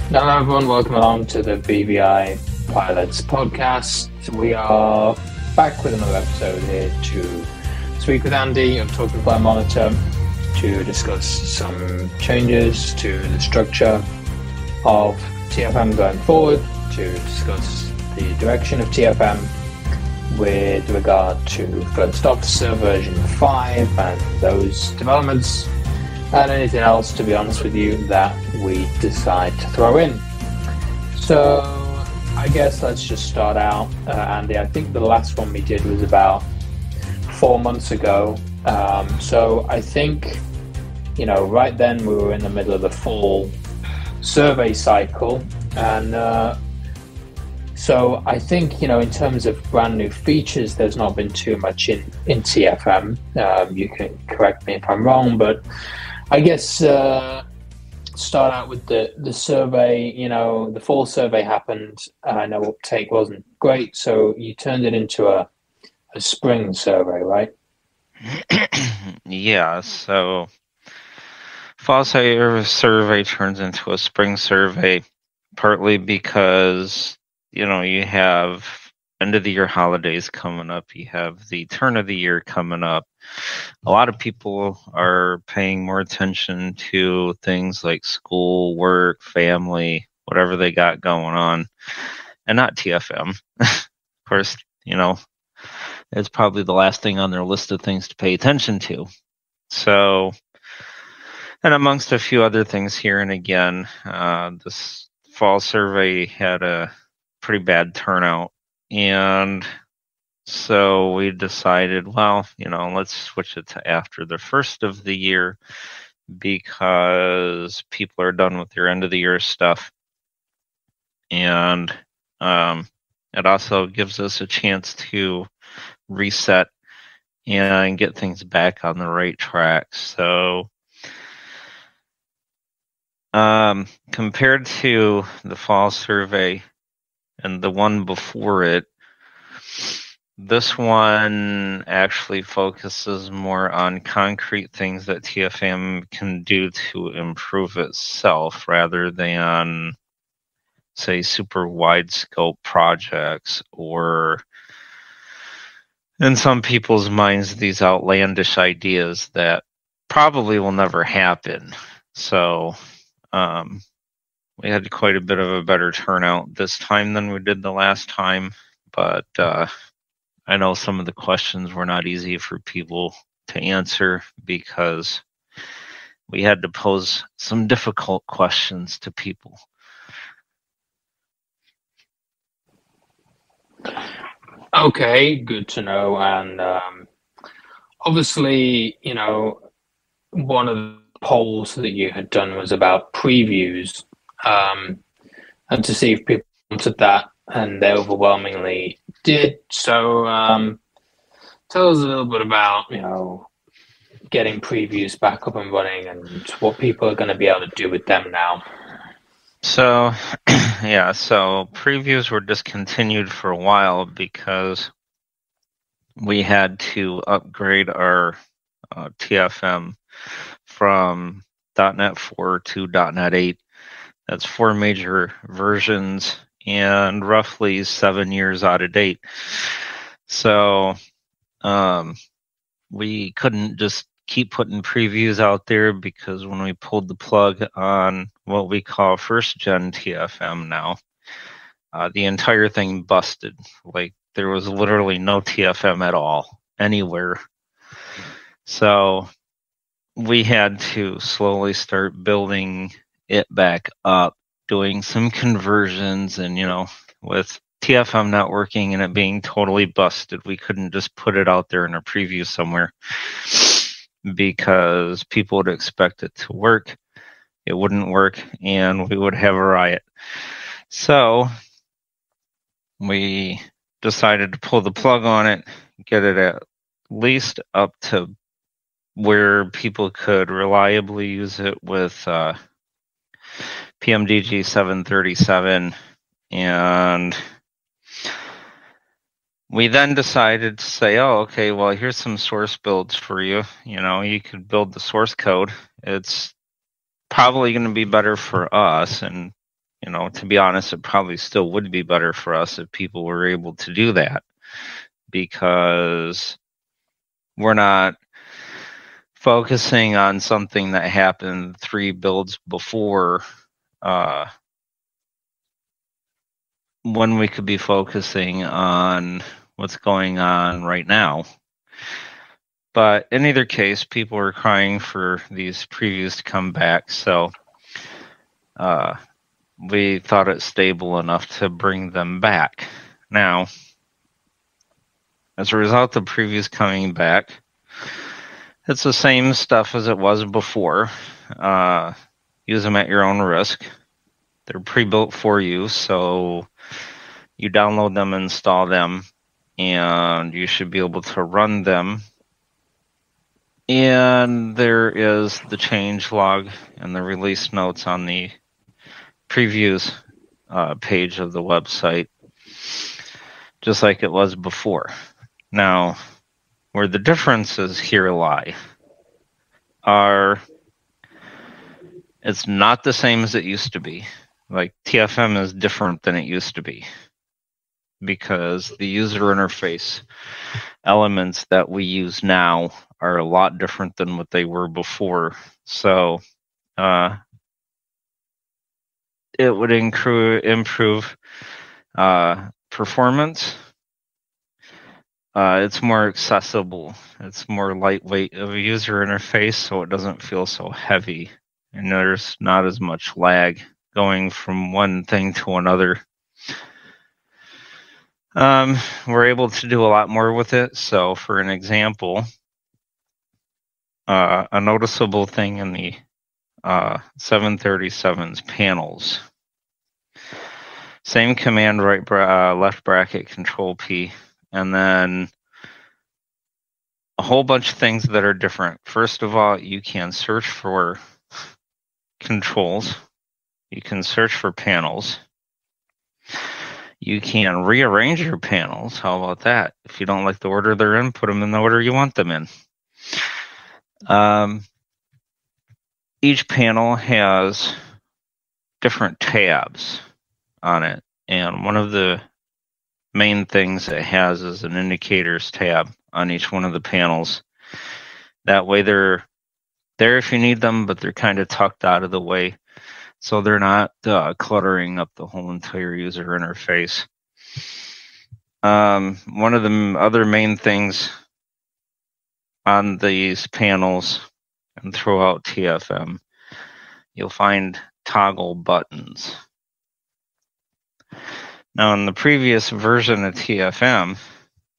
Hello, everyone. Welcome along to the BVI Pilots podcast. We are back with another episode here to speak with Andy of Talking Flight Monitor to discuss some changes to the structure of TFM going forward, to discuss the direction of TFM with regard to First Officer version 5 and those developments, and anything else, to be honest with you, that we decide to throw in. So I guess let's just start out, Andy. I think the last one we did was about 4 months ago. So I think, right then we were in the middle of the fall survey cycle. And so I think, in terms of brand new features, there's not been too much in TFM. You can correct me if I'm wrong, but I guess start out with the survey. The fall survey happened. I know uptake wasn't great, so you turned it into a spring survey, right? Yeah, so fall survey turns into a spring survey, partly because, you have end of the year holidays coming up. You have the turn of the year coming up. A lot of people are paying more attention to things like school, work, family, whatever they got going on, and not TFM. Of course, it's probably the last thing on their list of things to pay attention to. So, and amongst a few other things here and again, this fall survey had a pretty bad turnout. And so we decided, let's switch it to after the first of the year, because people are done with their end of the year stuff. And it also gives us a chance to reset and get things back on the right track. So compared to the fall survey and the one before it, this one actually focuses more on concrete things that TFM can do to improve itself rather than, say, super wide scope projects or, in some people's minds, these outlandish ideas that probably will never happen. So we had quite a bit of a better turnout this time than we did the last time, but I know some of the questions were not easy for people to answer because we had to pose some difficult questions to people. Okay, good to know. And obviously, one of the polls that you had done was about previews, and to see if people wanted that, and they overwhelmingly did. So tell us a little bit about, getting previews back up and running and what people are going to be able to do with them now. So, so previews were discontinued for a while because we had to upgrade our TFM from .NET 4 to .NET 8. That's 4 major versions and roughly 7 years out of date. So we couldn't just keep putting previews out there, because when we pulled the plug on what we call first gen TFM now, the entire thing busted. Like, there was literally no TFM at all anywhere. So we had to slowly start building it back up, doing some conversions, and with TFM not working and it being totally busted, we couldn't just put it out there in a preview somewhere, because people would expect it to work. It wouldn't work, and we would have a riot. So we decided to pull the plug on it, get it at least up to where people could reliably use it with PMDG 737. And we then decided to say, okay, well, here's some source builds for you. You could build the source code. It's probably going to be better for us, and To be honest, it probably still would be better for us if people were able to do that, because we're not focusing on something that happened 3 builds before, when we could be focusing on what's going on right now. But in either case, people are crying for these previews to come back, so we thought it stable enough to bring them back. Now, as a result of previews coming back, it's the same stuff as it was before. Use them at your own risk. They're pre-built for you, so you download them, install them, and you should be able to run them. And there is the change log and the release notes on the previews page of the website, just like it was before. Now, where the differences here lie are, it's not the same as it used to be. Like, TFM is different than it used to be, because the user interface elements that we use now are a lot different than what they were before. So it would improve performance. It's more accessible. It's more lightweight of a user interface, so it doesn't feel so heavy. And there's not as much lag going from one thing to another. We're able to do a lot more with it. So, for an example, a noticeable thing in the 737's panels. Same command, left bracket, Control P, and then a whole bunch of things that are different. First of all, you can search for controls. You can search for panels. You can rearrange your panels. How about that? If you don't like the order they're in, put them in the order you want them in. Each panel has different tabs on it, and one of the main things it has is an indicators tab on each one of the panels. That way they're there if you need them, but they're kind of tucked out of the way, so they're not cluttering up the whole entire user interface. One of the other main things on these panels and throughout TFM, you'll find toggle buttons. Now, in the previous version of TFM,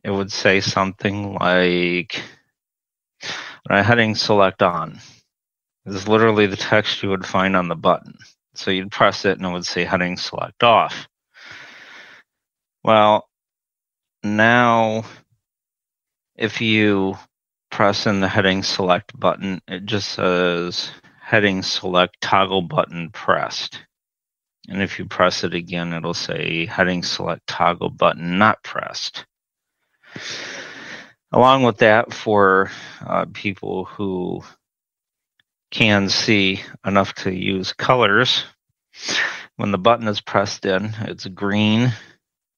it would say something like, heading select on. This is literally the text you would find on the button. So you'd press it and it would say heading select off. Well, now if you press in the heading select button, it just says heading select toggle button pressed. And if you press it again, it'll say heading select toggle button not pressed. Along with that, for people who can see enough to use colors, when the button is pressed in, it's green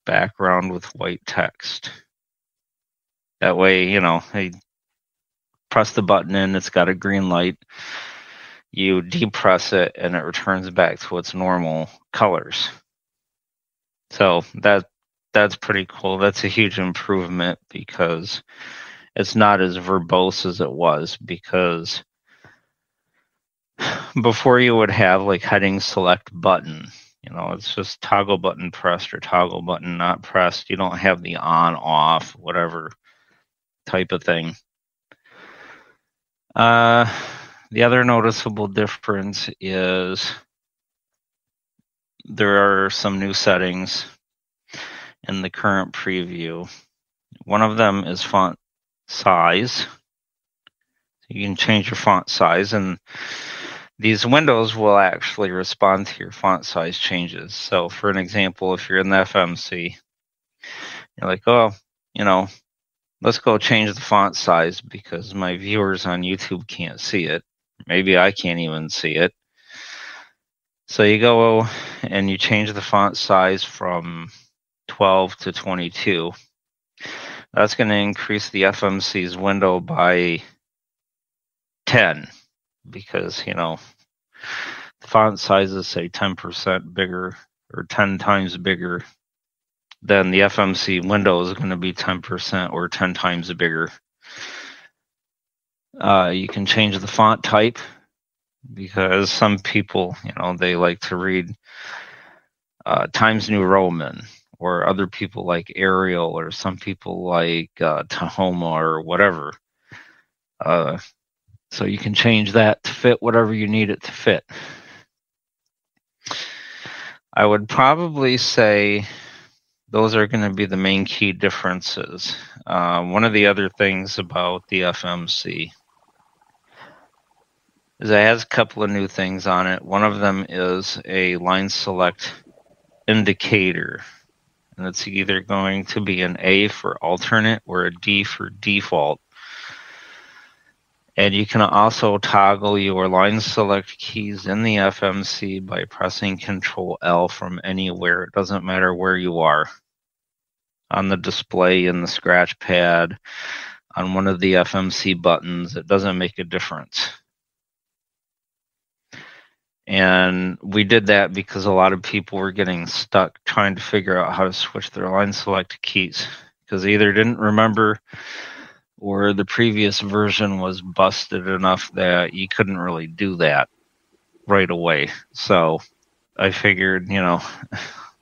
background with white text. That way, they press the button in, it's got a green light. You depress it and it returns back to its normal colors. So that's pretty cool. That's a huge improvement, because it's not as verbose as it was, because before you would have like heading select button. It's just toggle button pressed or toggle button not pressed. You don't have the on, off, whatever type of thing. The other noticeable difference is there are some new settings in the current preview. One of them is font size. You can change your font size, and these windows will actually respond to your font size changes. So, for an example, if you're in the FMC, you're like, let's go change the font size because my viewers on YouTube can't see it. Maybe I can't even see it. So you go and you change the font size from 12 to 22. That's going to increase the FMC's window by 10 because, the font sizes say 10% bigger or 10 times bigger. Then the FMC window is going to be 10% or 10 times bigger. You can change the font type because some people, they like to read Times New Roman, or other people like Arial, or some people like Tahoma or whatever. So you can change that to fit whatever you need it to fit. I would probably say those are going to be the main key differences. One of the other things about the FMC is it has a couple of new things on it. One of them is a line select indicator, and it's either going to be an A for alternate or a D for default. And you can also toggle your line select keys in the FMC by pressing Control L from anywhere. It doesn't matter where you are. On the display, in the scratch pad, on one of the FMC buttons, it doesn't make a difference. And we did that because a lot of people were getting stuck trying to figure out how to switch their line select keys because they either didn't remember or the previous version was busted enough that you couldn't really do that right away. So I figured,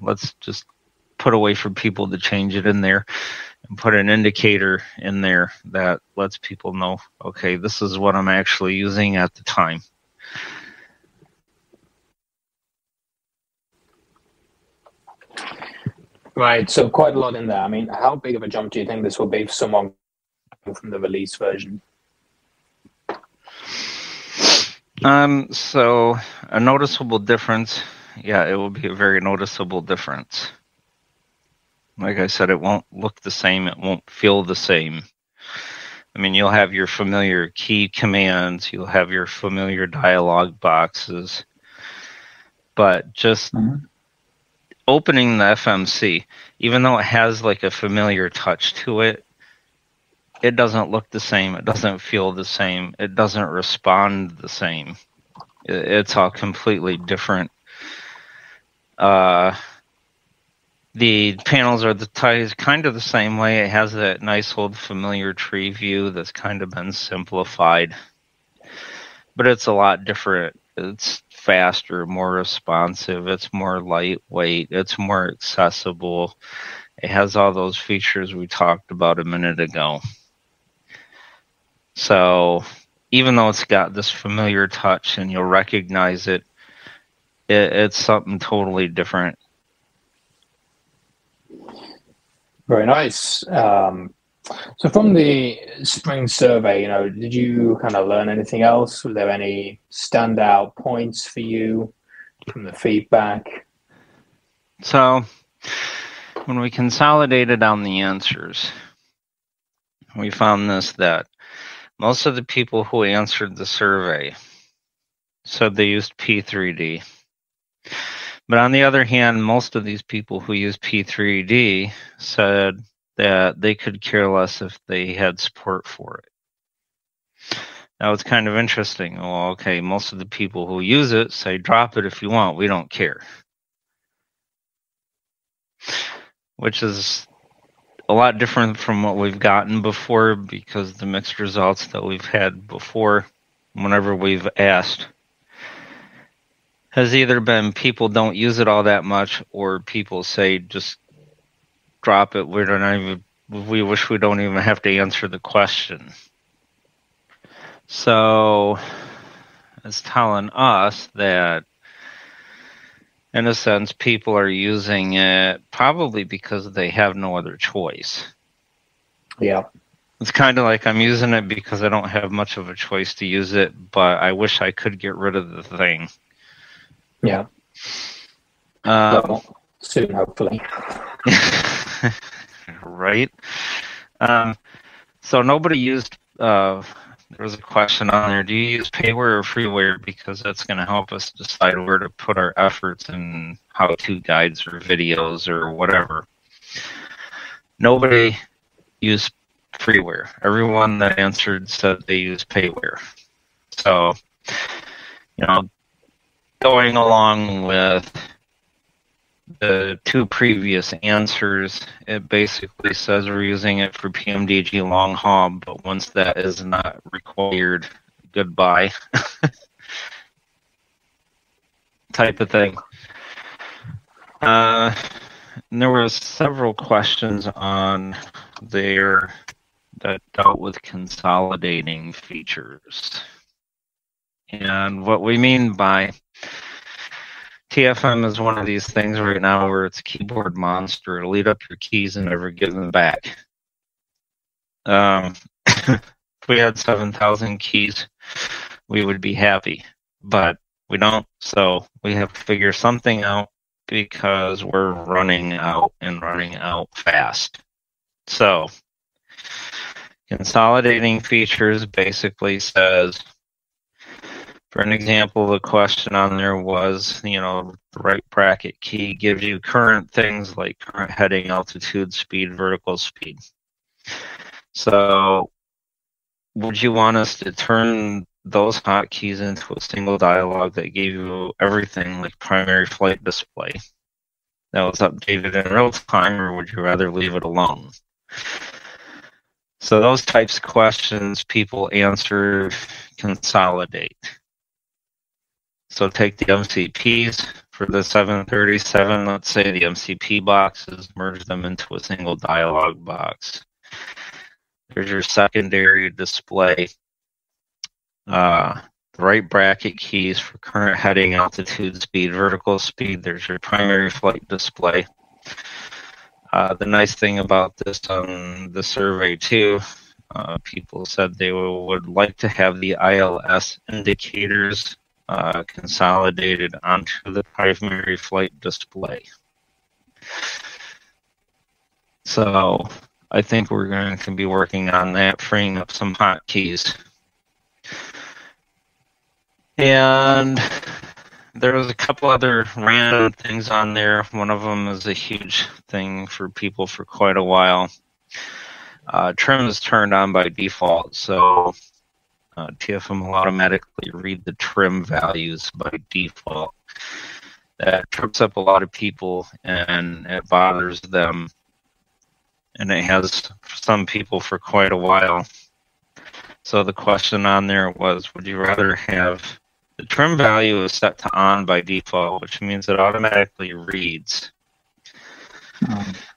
let's just put a way for people to change it in there and put an indicator in there that lets people know, okay, this is what I'm actually using at the time. Right, so quite a lot in there. I mean, how big of a jump do you think this will be for someone from the release version? So a noticeable difference, it will be a very noticeable difference. Like I said, it won't look the same, it won't feel the same. I mean, you'll have your familiar key commands, you'll have your familiar dialog boxes, but just opening the FMC, even though it has like a familiar touch to it, it doesn't look the same. It doesn't feel the same. It doesn't respond the same. It's all completely different. The panels are kind of the same way. It has that nice old familiar tree view that's kind of been simplified. But it's a lot different. It's faster, more responsive. It's more lightweight. It's more accessible. It has all those features we talked about a minute ago. So even though it's got this familiar touch and you'll recognize it, it's something totally different. Very nice. So from the spring survey, did you kind of learn anything else? Were there any standout points for you from the feedback? So when we consolidated on the answers, we found that most of the people who answered the survey said they used P3D. But on the other hand, most of these people who use P3D said that they could care less if they had support for it. Now, it's kind of interesting. Well, okay, most of the people who use it say, drop it if you want, we don't care. Which is a lot different from what we've gotten before, because the mixed results that we've had before, whenever we've asked, has either been people don't use it all that much, or people say just drop it. We wish we don't even have to answer the question. So it's telling us that, in a sense, people are using it probably because they have no other choice. Yeah. It's kind of like I'm using it because I don't have much of a choice to use it, but I wish I could get rid of the thing. Yeah. Well, soon, hopefully. Right. So nobody used there was a question on there, do you use payware or freeware? Because that's going to help us decide where to put our efforts in how-to guides or videos or whatever. Nobody used freeware. Everyone that answered said they use payware. So, going along with the two previous answers, it basically says we're using it for PMDG long haul, but once that is not required, goodbye type of thing. And there were several questions on there that dealt with consolidating features. And what we mean by TFM is one of these things right now where it's a keyboard monster. It'll eat up your keys and never give them back. If we had 7,000 keys, we would be happy. But we don't, so we have to figure something out because we're running out and running out fast. So, consolidating features basically says, for an example, the question on there was, the right bracket key gives you current things like current heading, altitude, speed, vertical speed. So would you want us to turn those hotkeys into a single dialog that gave you everything like primary flight display that was updated in real time, or would you rather leave it alone? So those types of questions people answered consolidate. So take the MCPs for the 737, let's say the MCP boxes, merge them into a single dialog box. There's your secondary display. The right bracket keys for current heading, altitude, speed, vertical speed. There's your primary flight display. The nice thing about this on the survey too, people said they would like to have the ILS indicators consolidated onto the primary flight display. So I think we're going to be working on that, freeing up some hotkeys. And there was a couple other random things on there. One of them is a huge thing for people for quite a while. Trim is turned on by default, so TFM will automatically read the trim values by default. That trips up a lot of people and it bothers them. And it has some people for quite a while. So the question on there was, would you rather have the trim value is set to on by default, which means it automatically reads.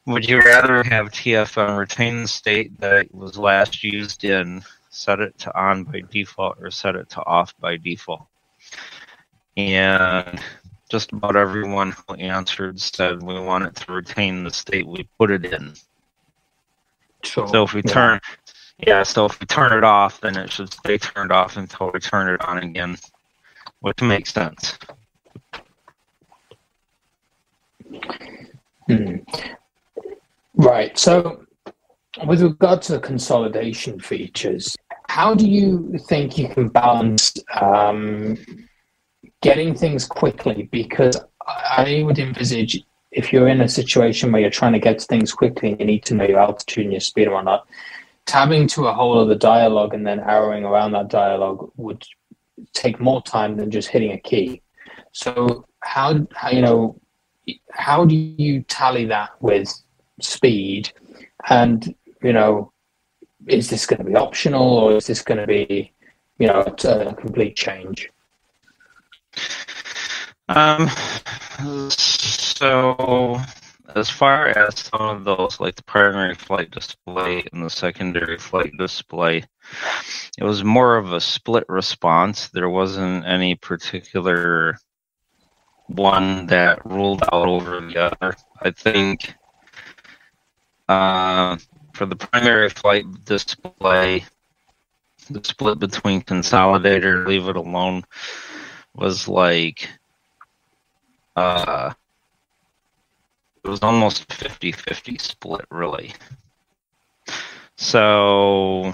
Would you rather have TFM retain the state that it was last used in, set it to on by default, or set it to off by default? And just about everyone who answered said we want it to retain the state we put it in. Sure. So if we turn it off, then it should stay turned off until we turn it on again, which makes sense. Right. So with regard to the consolidation features, how do you think you can balance getting things quickly? Because I would envisage if you're in a situation where you're trying to get things quickly and you need to know your altitude and your speed and whatnot, tabbing to a whole other dialogue and then arrowing around that dialogue would take more time than just hitting a key. So how do you tally that with speed? And is this going to be optional, or is this going to be a complete change? So as far as some of those, like the primary flight display and the secondary flight display, it was more of a split response. There wasn't any particular one that ruled out over the other. I think for the primary flight display, the split between consolidator and leave it alone was like it was almost 50-50 split, really. So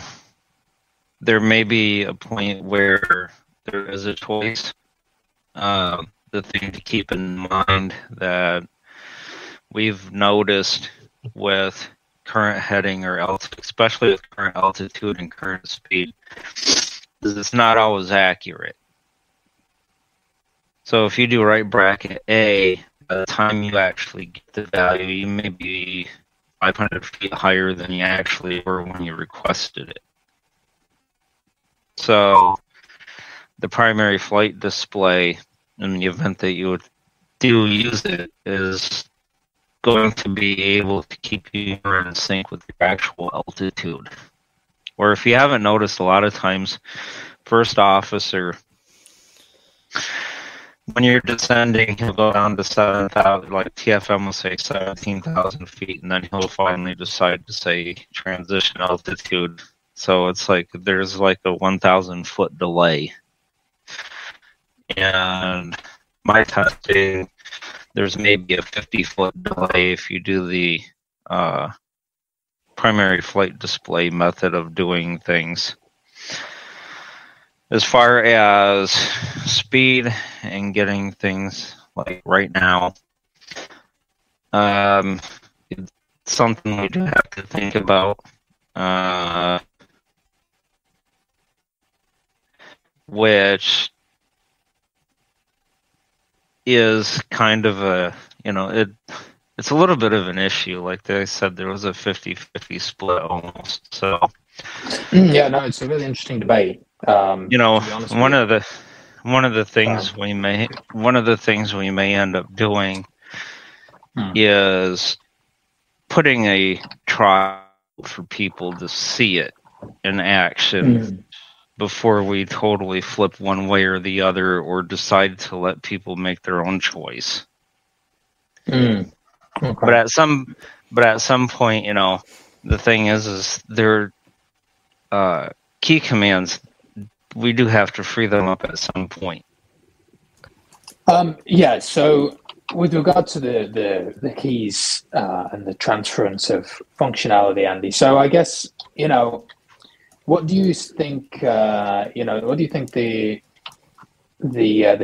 there may be a point where there is a choice. The thing to keep in mind that we've noticed with current heading or altitude, especially with current altitude and current speed, is it's not always accurate. So if you do right bracket A, by the time you actually get the value, you may be 500 feet higher than you actually were when you requested it. So the primary flight display, in the event that you do use it, is going to be able to keep you in sync with your actual altitude. Or if you haven't noticed, a lot of times, first officer, when you're descending, he'll go down to 7,000, like TFM will say 17,000 feet, and then he'll finally decide to say transition altitude. So it's like there's like a 1,000 foot delay. And my testing, there's maybe a 50-foot delay if you do the primary flight display method of doing things. As far as speed and getting things like right now, it's something we do have to think about. Which is kind of a, it's a little bit of an issue. Like they said, there was a 50-50 split almost. So yeah, no, it's a really interesting debate. One of the things we may end up doing is putting a trial for people to see it in action before we totally flip one way or the other, or decide to let people make their own choice. Okay. But at some point, the thing is they're key commands. We do have to free them up at some point. Yeah. So with regard to the keys and the transference of functionality, Andy. So I guess what do you think? What do you think the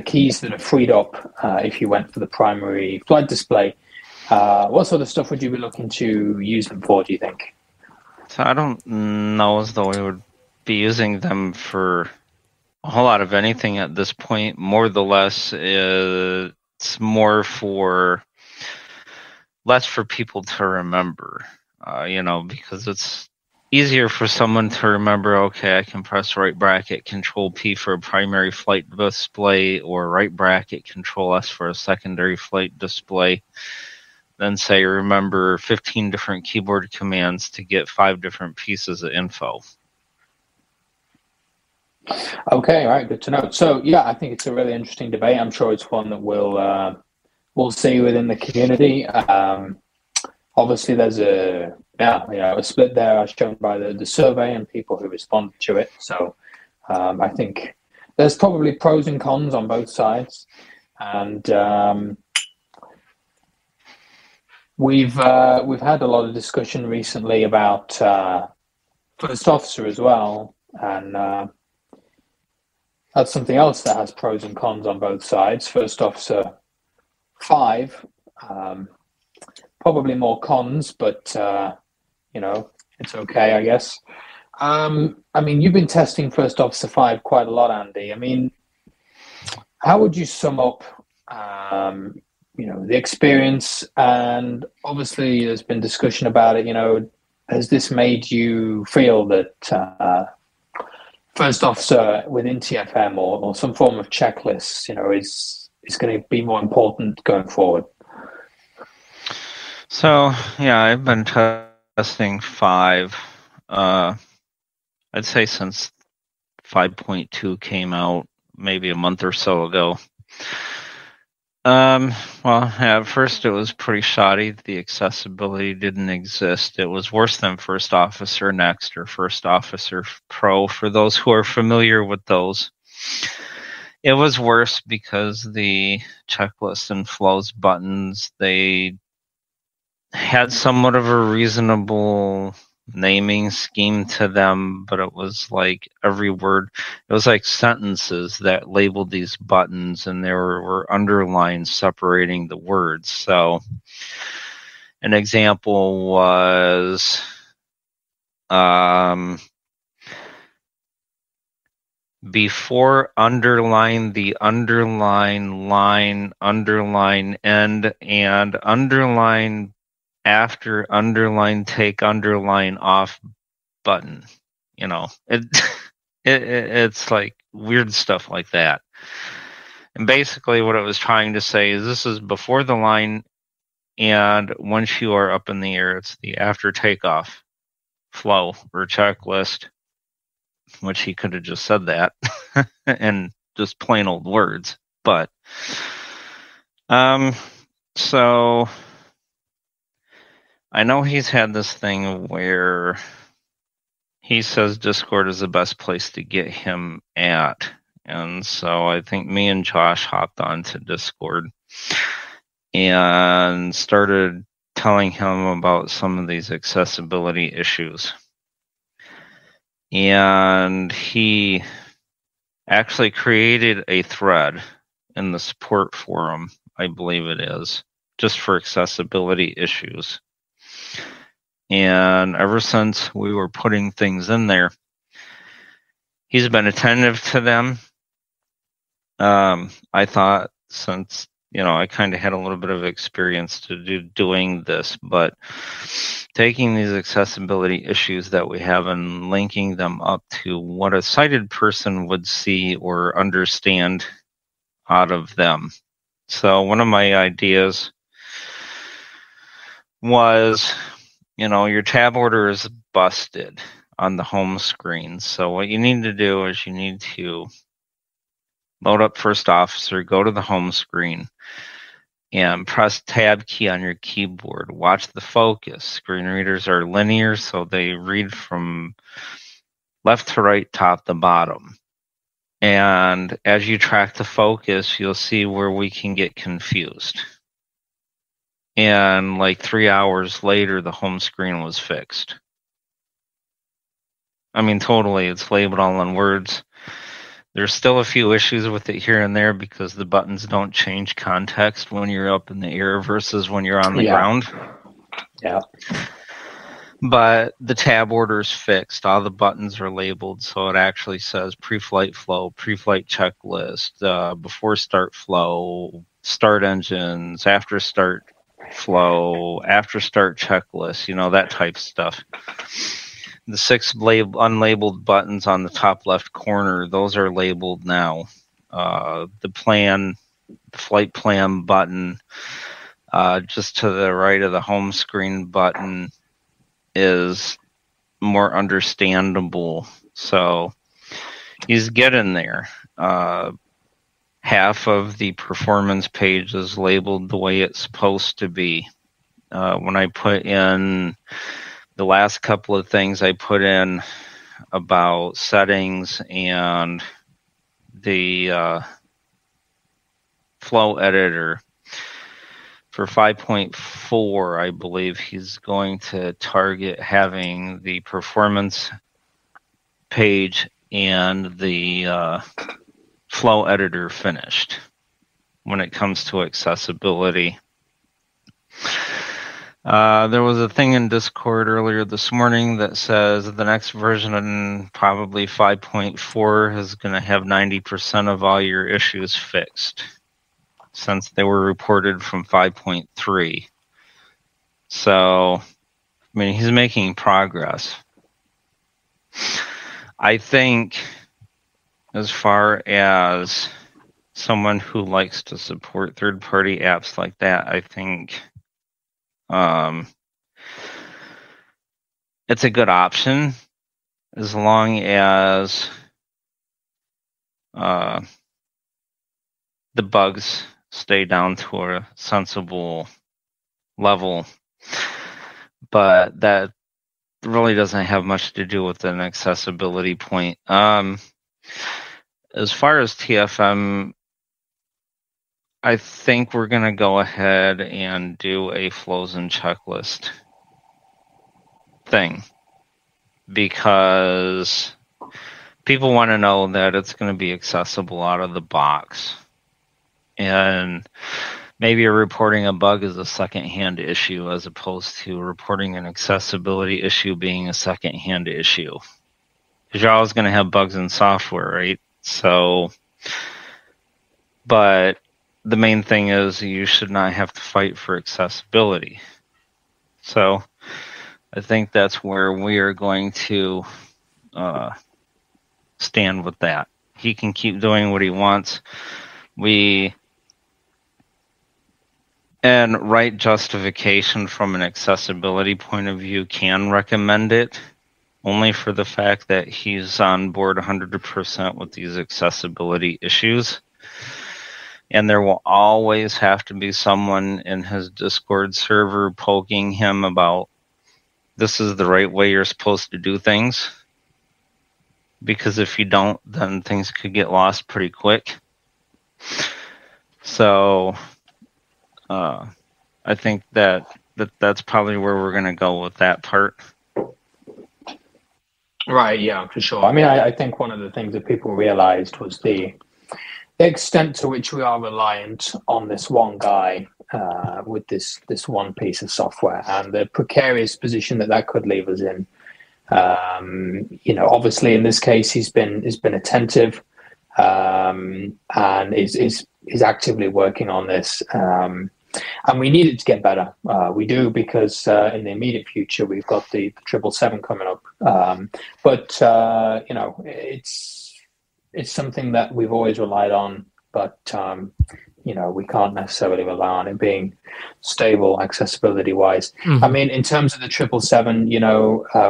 keys that are freed up if you went for the primary flight display? What sort of stuff would you be looking to use them for? Do you think? So I don't know as though we would be using them for a whole lot of anything at this point. More or less, it's more for less for people to remember. Because it's easier for someone to remember, okay, I can press right bracket Control P for a primary flight display, or right bracket Control S for a secondary flight display, than say remember 15 different keyboard commands to get 5 different pieces of info. Okay, all right, good to know. So yeah, I think it's a really interesting debate. I'm sure it's one that we'll see within the community. Obviously, there's a split there as shown by the survey and people who responded to it. So I think there's probably pros and cons on both sides, and we've had a lot of discussion recently about first officer as well, and that's something else that has pros and cons on both sides. First officer 5. Probably more cons, but it's okay, I guess. You've been testing First Officer 5 quite a lot, Andy. How would you sum up, the experience? And obviously, there's been discussion about it. Has this made you feel that First Officer within TFM or some form of checklist, is going to be more important going forward? So, yeah, I've been testing 5, I'd say since 5.2 came out, maybe a month or so ago. At first it was pretty shoddy. The accessibility didn't exist. It was worse than First Officer Next or First Officer Pro, for those who are familiar with those. It was worse because the checklist and flows buttons, they had somewhat of a reasonable naming scheme to them, but it was like every word, it was like sentences that labeled these buttons, and there were underlines separating the words. So an example was before underline, the underline line, underline end, and underline after underline take underline off button. You know, it's like weird stuff like that. And basically what it was trying to say is this is before the line, and once you are up in the air, it's the after takeoff flow or checklist, which he could have just said that and just plain old words. But so I know he's had this thing where he says Discord is the best place to get him at. And so I think me and Josh hopped onto Discord and started telling him about some of these accessibility issues. And he actually created a thread in the support forum, I believe it is, just for accessibility issues. And ever since we were putting things in there, he's been attentive to them. I thought, since I kind of had a little bit of experience to doing this, but taking these accessibility issues that we have and linking them up to what a sighted person would see or understand out of them. So one of my ideas was, your tab order is busted on the home screen. So what you need to do is you need to load up First Officer, go to the home screen, and press Tab key on your keyboard. Watch the focus. Screen readers are linear, so they read from left to right, top to bottom. And as you track the focus, you'll see where we can get confused. And like 3 hours later, the home screen was fixed. I mean, totally, it's labeled all in words. There's still a few issues with it here and there because the buttons don't change context when you're up in the air versus when you're on the ground. Yeah. But the tab order is fixed. All the buttons are labeled, so it actually says pre-flight flow, pre-flight checklist, before start flow, start engines, after start flow, after start checklist, that type of stuff. The 6 unlabeled buttons on the top left corner, those are labeled now. The flight plan button, just to the right of the home screen button, is more understandable. So he's getting there. Half of the performance page is labeled the way it's supposed to be. When I put in the last couple of things, I put in about settings and the flow editor. For 5.4, I believe he's going to target having the performance page and the flow editor finished when it comes to accessibility. There was a thing in Discord earlier this morning that says the next version, probably 5.4, is going to have 90% of all your issues fixed, since they were reported from 5.3. So, he's making progress. I think, as far as someone who likes to support third-party apps like that, I think it's a good option as long as the bugs stay down to a sensible level. But that really doesn't have much to do with an accessibility point. As far as TFM, I think we're going to go ahead and do a flows and checklist thing. because people want to know that it's going to be accessible out of the box. And maybe reporting a bug is a second-hand issue as opposed to reporting an accessibility issue being a second-hand issue. Because you're always going to have bugs in software, right? So, but the main thing is you should not have to fight for accessibility. So I think that's where we are going to stand with that. He can keep doing what he wants. And right justification from an accessibility point of view can recommend it, only for the fact that he's on board 100% with these accessibility issues. And there will always have to be someone in his Discord server poking him about, this is the right way you're supposed to do things. Because if you don't, then things could get lost pretty quick. So I think that's probably where we're going to go with that part. Right, yeah, for sure. I mean, I think one of the things that people realized was the extent to which we are reliant on this one guy with this one piece of software, and the precarious position that could leave us in. Obviously in this case he's been attentive and is actively working on this. And we need it to get better. We do, because in the immediate future we've got the 777 coming up. It's something that we've always relied on, but we can't necessarily rely on it being stable accessibility wise. Mm-hmm. I mean, in terms of the 777,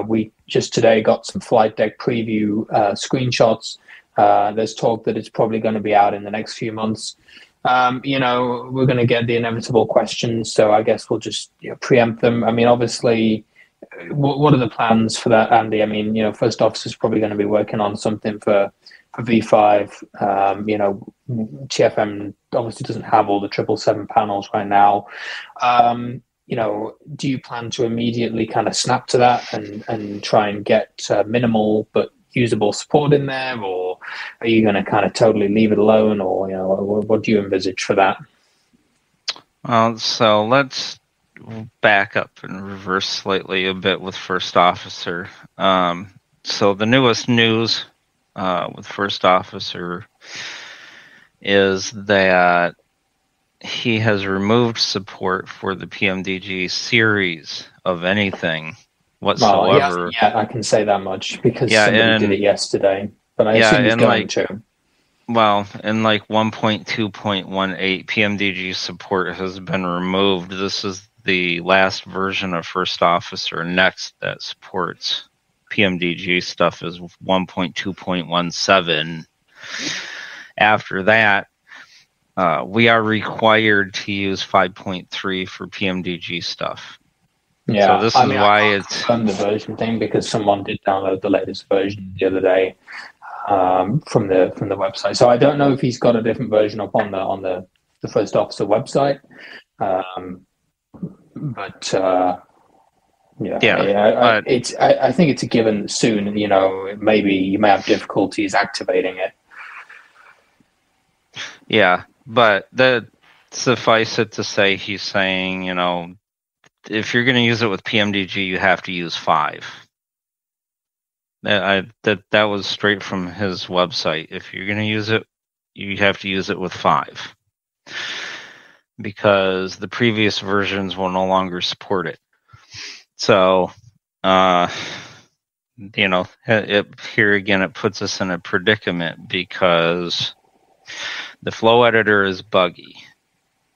we just today got some flight deck preview screenshots. There's talk that it's probably going to be out in the next few months. We're going to get the inevitable questions, so I guess we'll just preempt them. I mean, obviously, what are the plans for that, Andy? I mean, First Officer's probably going to be working on something for V5. TFM obviously doesn't have all the 777 panels right now. Do you plan to immediately kind of snap to that and try and get minimal but usable support in there, or are you going to kind of totally leave it alone, or what do you envisage for that? So let's back up and reverse slightly a bit with First Officer. So the newest news with First Officer is that he has removed support for the PMDG series of anything whatsoever. Well, I can say that much because somebody did it yesterday, but I assume he's going to. Well, in 1.2.18, PMDG support has been removed. This is the last version of First Officer. Next that supports PMDG stuff is 1.2.17. After that, we are required to use 5.3 for PMDG stuff. Yeah, so this is why it's on the version thing, because someone did download the latest version the other day from the website. So I don't know if he's got a different version up on the First Officer website, I think it's a given soon. Maybe you may have difficulties activating it. Yeah, but suffice it to say, he's saying, if you're going to use it with PMDG, you have to use 5. That was straight from his website. If you're going to use it, you have to use it with 5, because the previous versions will no longer support it. So, here again, it puts us in a predicament because the flow editor is buggy.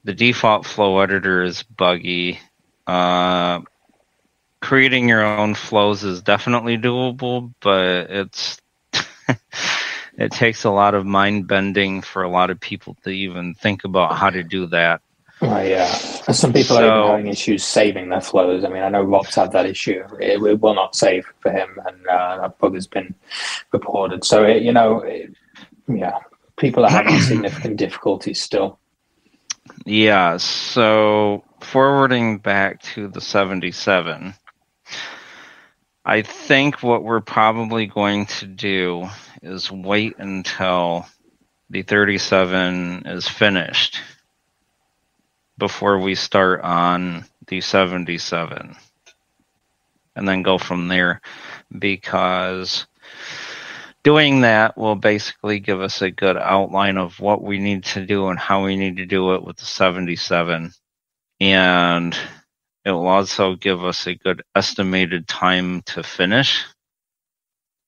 The default flow editor is buggy. Creating your own flows is definitely doable, but it takes a lot of mind bending for a lot of people to even think about how to do that. Yeah. Some people are even having issues saving their flows. I mean, I know Rob's had that issue. It will not save for him, and that bug has been reported. So, people are having significant difficulties still. Yeah, so forwarding back to the 77, I think what we're probably going to do is wait until the 37 is finished before we start on the 77, and then go from there, because doing that will basically give us a good outline of what we need to do and how we need to do it with the 77. And it will also give us a good estimated time to finish,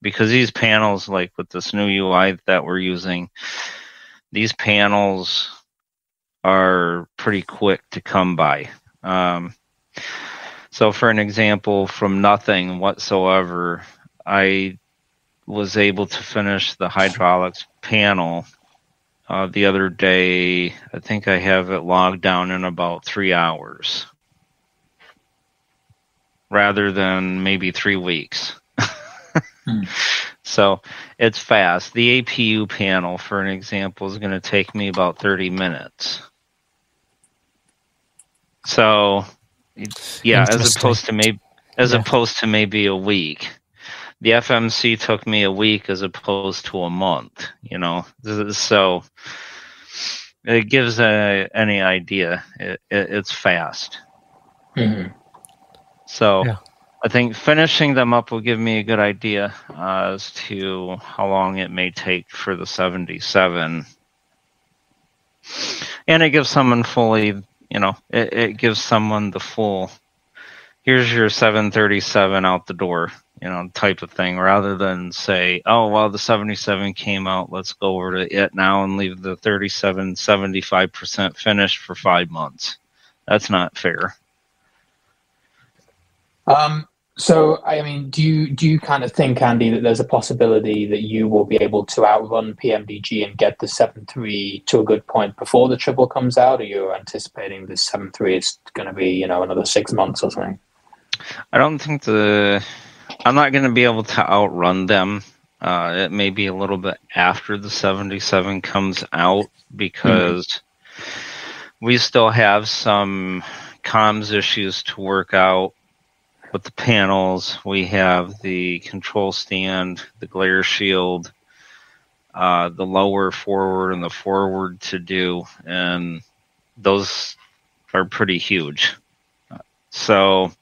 because these panels, like with this new UI that we're using, these panels are pretty quick to come by. So for an example, from nothing whatsoever, I was able to finish the hydraulics panel the other day. I think I have it logged down in about 3 hours, rather than maybe 3 weeks. So it's fast. The APU panel, for an example, is going to take me about 30 minutes. So, yeah, as opposed to maybe a week. The FMC took me a week as opposed to a month, you know. So it gives any idea. It's fast. Mm-hmm. So yeah. I think finishing them up will give me a good idea as to how long it may take for the 77. And it gives someone fully, you know, it gives someone the full, here's your 737 out the door, you know, type of thing, rather than say, oh, well, the 77 came out, let's go over to it now and leave the 37 75% finished for 5 months. That's not fair. So, I mean, do you kind of think, Andy, that there's a possibility that you will be able to outrun PMDG and get the 7.3 to a good point before the triple comes out, or you're anticipating this 7.3 is going to be, you know, another 6 months or something? I don't think I'm not going to be able to outrun them. It may be a little bit after the 77 comes out, because we still have some comms issues to work out with the panels. We have the control stand, the glare shield, the lower forward and the forward to do, and those are pretty huge. So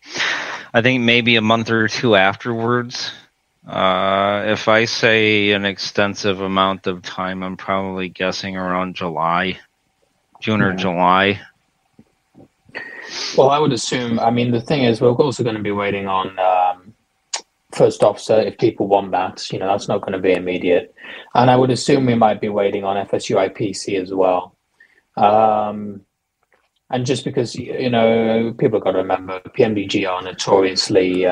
I think maybe a month or two afterwards, if I say an extensive amount of time, I'm probably guessing around June or July. Well, I would assume, I mean, the thing is, we're also going to be waiting on first officer if people want that. You know, that's not going to be immediate. And I would assume we might be waiting on FSU IPC as well. And just because, you know, people have got to remember, PMDG are notoriously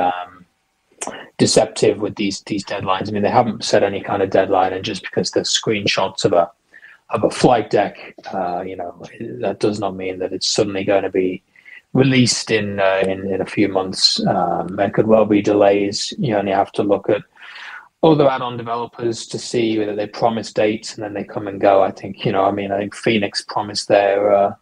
deceptive with these deadlines. I mean, they haven't set any kind of deadline, and just because there's screenshots of a flight deck, you know, that does not mean that it's suddenly going to be released in a few months. There could well be delays. You only have to look at other add-on developers to see whether they promise dates and then they come and go. I think, you know, I think Phoenix promised their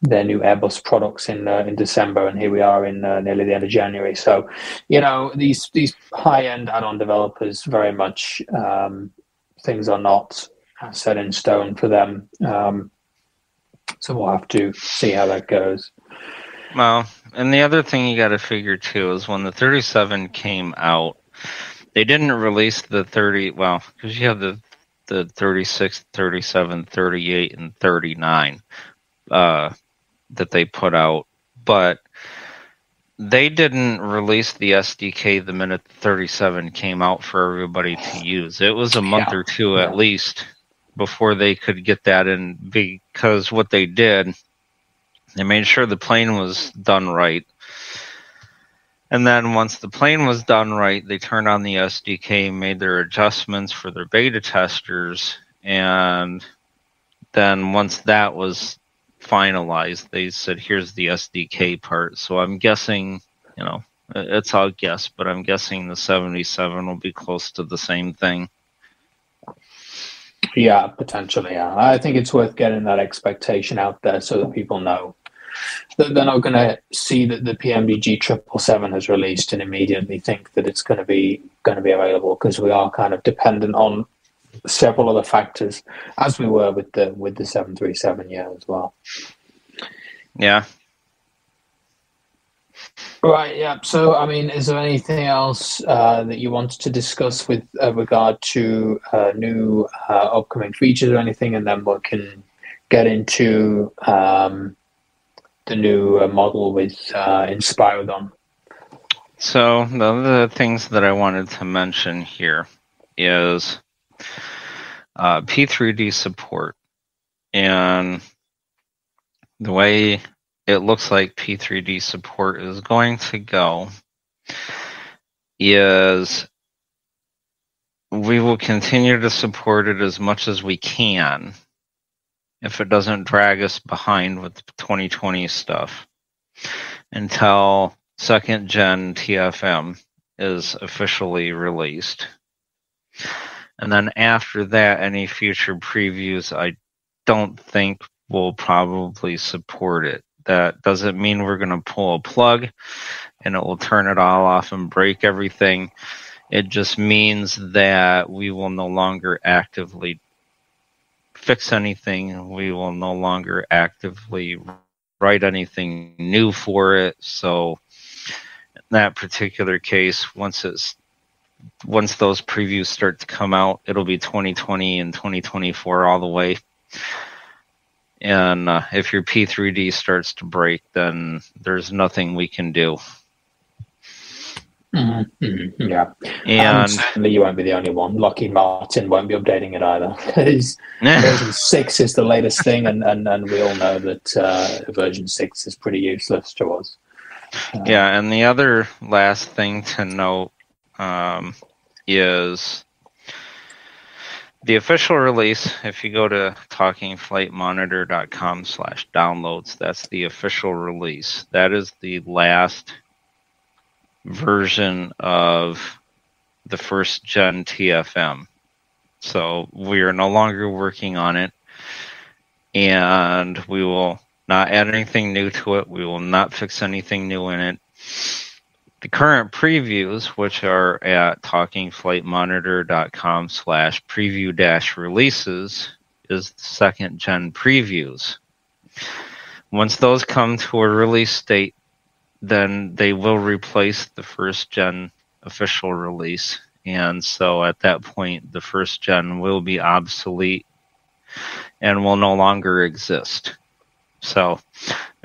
new Airbus products in December, and here we are in nearly the end of January. So, you know, these high-end add-on developers, very much things are not set in stone for them. So we'll have to see how that goes. Well, and the other thing you got to figure too is when the 37 came out, they didn't release the 30. Well, because you have the 36, 37, 38, and 39 that they put out, but they didn't release the SDK the minute the 37 came out for everybody to use. It was a month or two at least before they could get that in, because what they did, they made sure the plane was done right. And then once the plane was done right, they turned on the SDK, made their adjustments for their beta testers. And then once that was finalized, they said, here's the SDK part. So I'm guessing, you know, it's all guess, but I'm guessing the 77 will be close to the same thing. Yeah, potentially. Yeah, I think it's worth getting that expectation out there so that people know. they're not going to see that the PMDG 777 has released and immediately think that it's going to be available, because we are kind of dependent on several other factors, as we were with the 737 as well. Yeah. Right, yeah. So, I mean, is there anything else that you wanted to discuss with regard to new upcoming features or anything, and then we can get into the new model with Inspiragon? So the other things that I wanted to mention here is P3D support. And the way it looks like P3D support is going to go is we will continue to support it as much as we can if it doesn't drag us behind with the 2020 stuff until second gen TFM is officially released. And then after that, any future previews, I don't think will probably support it. That doesn't mean we're going to pull a plug and it will turn it all off and break everything. It just means that we will no longer actively fix anything. We will no longer actively write anything new for it. So in that particular case, once those previews start to come out, it'll be 2020 and 2024 all the way. And if your P3D starts to break, then there's nothing we can do. Mm-hmm. Mm-hmm. Yeah. And certainly you won't be the only one. Lockheed Martin won't be updating it either. Version 6 is the latest thing, and we all know that version 6 is pretty useless to us. Yeah, and the other last thing to note is the official release. If you go to talkingflightmonitor.com/downloads, that's the official release. That is the last version of the first gen TFM. So we are no longer working on it, and we will not add anything new to it. We will not fix anything new in it. The current previews, which are at talkingflightmonitor.com/preview-releases, is the second gen previews. Once those come to a release state, then they will replace the first gen official release. And so at that point, the first gen will be obsolete and will no longer exist. So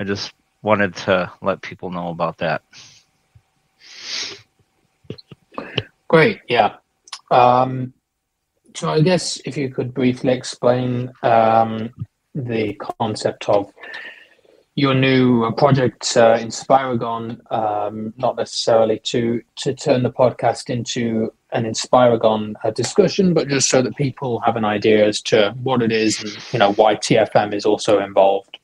I just wanted to let people know about that. Great, yeah. So I guess if you could briefly explain the concept of your new project, Inspiragon, not necessarily to turn the podcast into an Inspiragon discussion, but just so that people have an idea as to what it is and why TFM is also involved.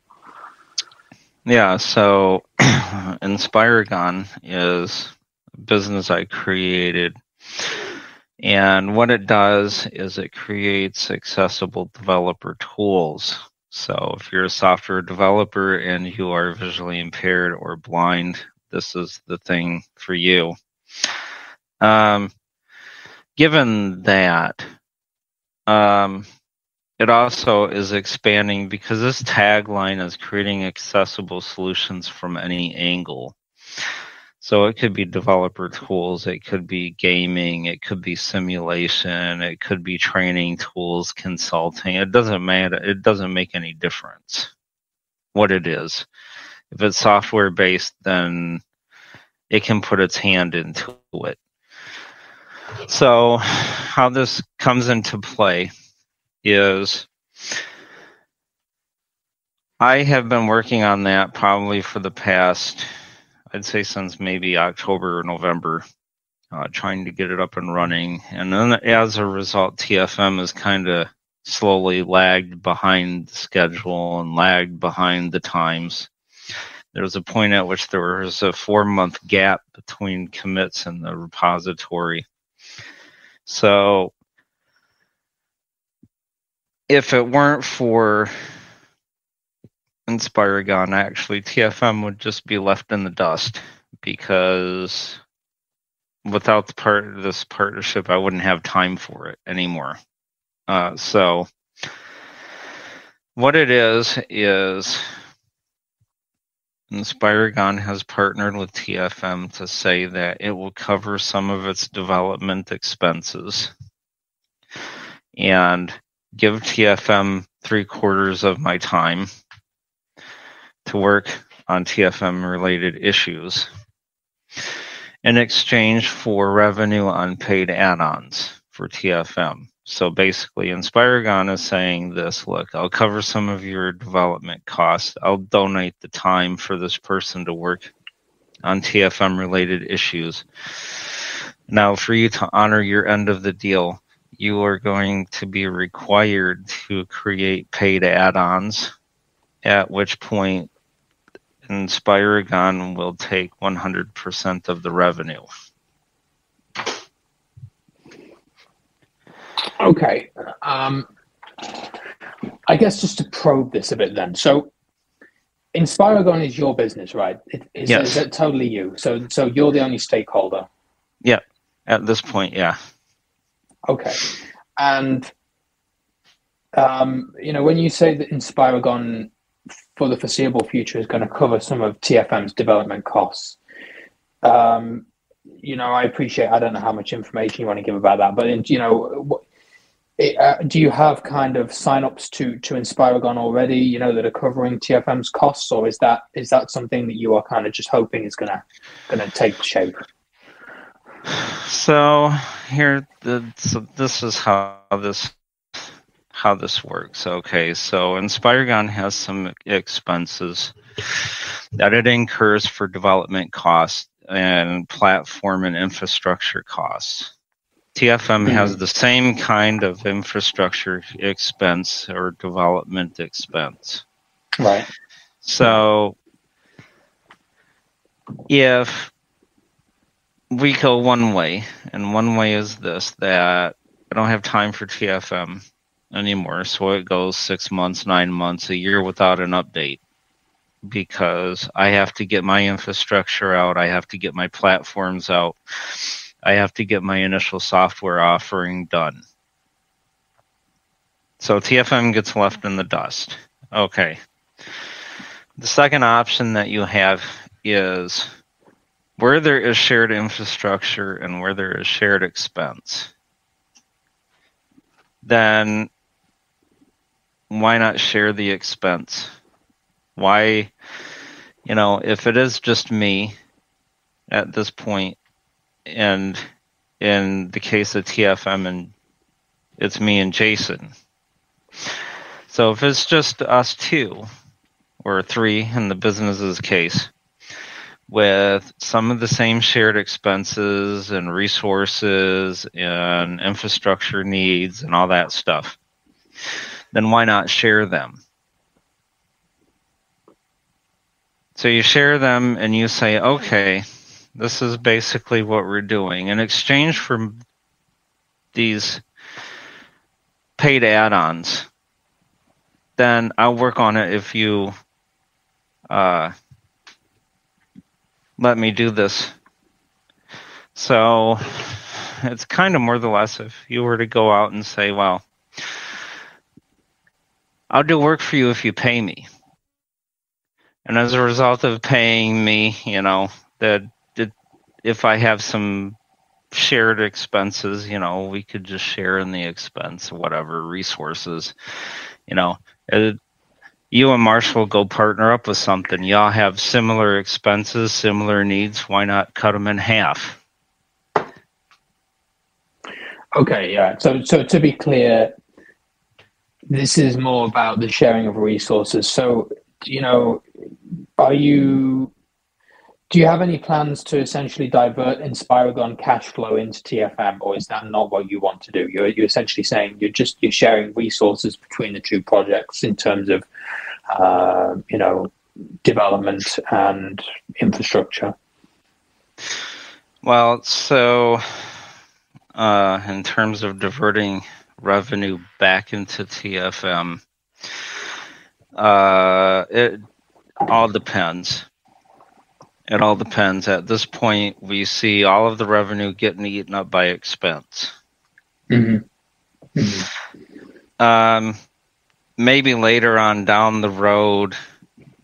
Yeah, so Inspiragon is a business I created, and what it does is it creates accessible developer tools. So if you're a software developer and you are visually impaired or blind, this is the thing for you. Given that, it also is expanding because this tagline is creating accessible solutions from any angle. So it could be developer tools, it could be gaming, it could be simulation, it could be training tools, consulting. It doesn't matter. It doesn't make any difference what it is. If it's software based, then it can put its hand into it. So how this comes into play is I have been working on that probably for the past, I'd say since maybe October or November, trying to get it up and running. And then as a result, TFM has kind of slowly lagged behind the schedule and lagged behind the times. There was a point at which there was a 4-month gap between commits in the repository. So if it weren't for Inspiragon, actually, TFM would just be left in the dust, because without this partnership, I wouldn't have time for it anymore. So what it is Inspiragon has partnered with TFM to say that it will cover some of its development expenses and give TFM 3/4 of my time to work on TFM related issues in exchange for revenue on paid add-ons for TFM. So basically, Inspiragon is saying this: look, I'll cover some of your development costs. I'll donate the time for this person to work on TFM related issues. Now, for you to honor your end of the deal, you are going to be required to create paid add-ons, at which point Inspiragon will take 100% of the revenue. Okay. I guess just to probe this a bit then. So Inspiragon is your business, right? Yes. Is it totally you? So you're the only stakeholder? Yeah. At this point, yeah. Okay. And, when you say that Inspiragon for the foreseeable future is going to cover some of TFM's development costs, I appreciate, I don't know how much information you want to give about that, but, do you have kind of sign-ups to Inspiragon already, that are covering TFM's costs, or is that something that you are kind of just hoping is gonna take shape? So this is how this works. Okay, so Inspiragon has some expenses that it incurs for development costs and platform and infrastructure costs. TFM has the same kind of infrastructure expense or development expense. Right. So if we go one way, and one way is this, that I don't have time for TFM anymore, so it goes 6 months, 9 months, a year without an update, because I have to get my infrastructure out, I have to get my platforms out, I have to get my initial software offering done. So TFM gets left in the dust. Okay. The second option that you have is where there is shared infrastructure and where there is shared expense, then why not share the expense? Why, if it is just me at this point, and in the case of TFM, and it's me and Jason. So if it's just us two, or three in the business's case, with some of the same shared expenses and resources and infrastructure needs and all that stuff, then why not share them? So you share them and you say, okay, this is basically what we're doing. In exchange for these paid add-ons, then I'll work on it if you let me do this. So it's kind of more or less if you were to go out and say, well, I'll do work for you if you pay me. And as a result of paying me, if I have some shared expenses, we could just share in the expense, whatever resources, you and Marshall go partner up with something. Y'all have similar expenses, similar needs. Why not cut them in half? Okay, yeah. So to be clear, this is more about the sharing of resources. So, do you have any plans to essentially divert Inspiragon cash flow into TFM, or is that not what you want to do? You're essentially saying you're sharing resources between the two projects in terms of, development and infrastructure. Well, so in terms of diverting revenue back into TFM, It all depends. It all depends. At this point, we see all of the revenue getting eaten up by expense. Mm-hmm. Mm-hmm. Maybe later on down the road,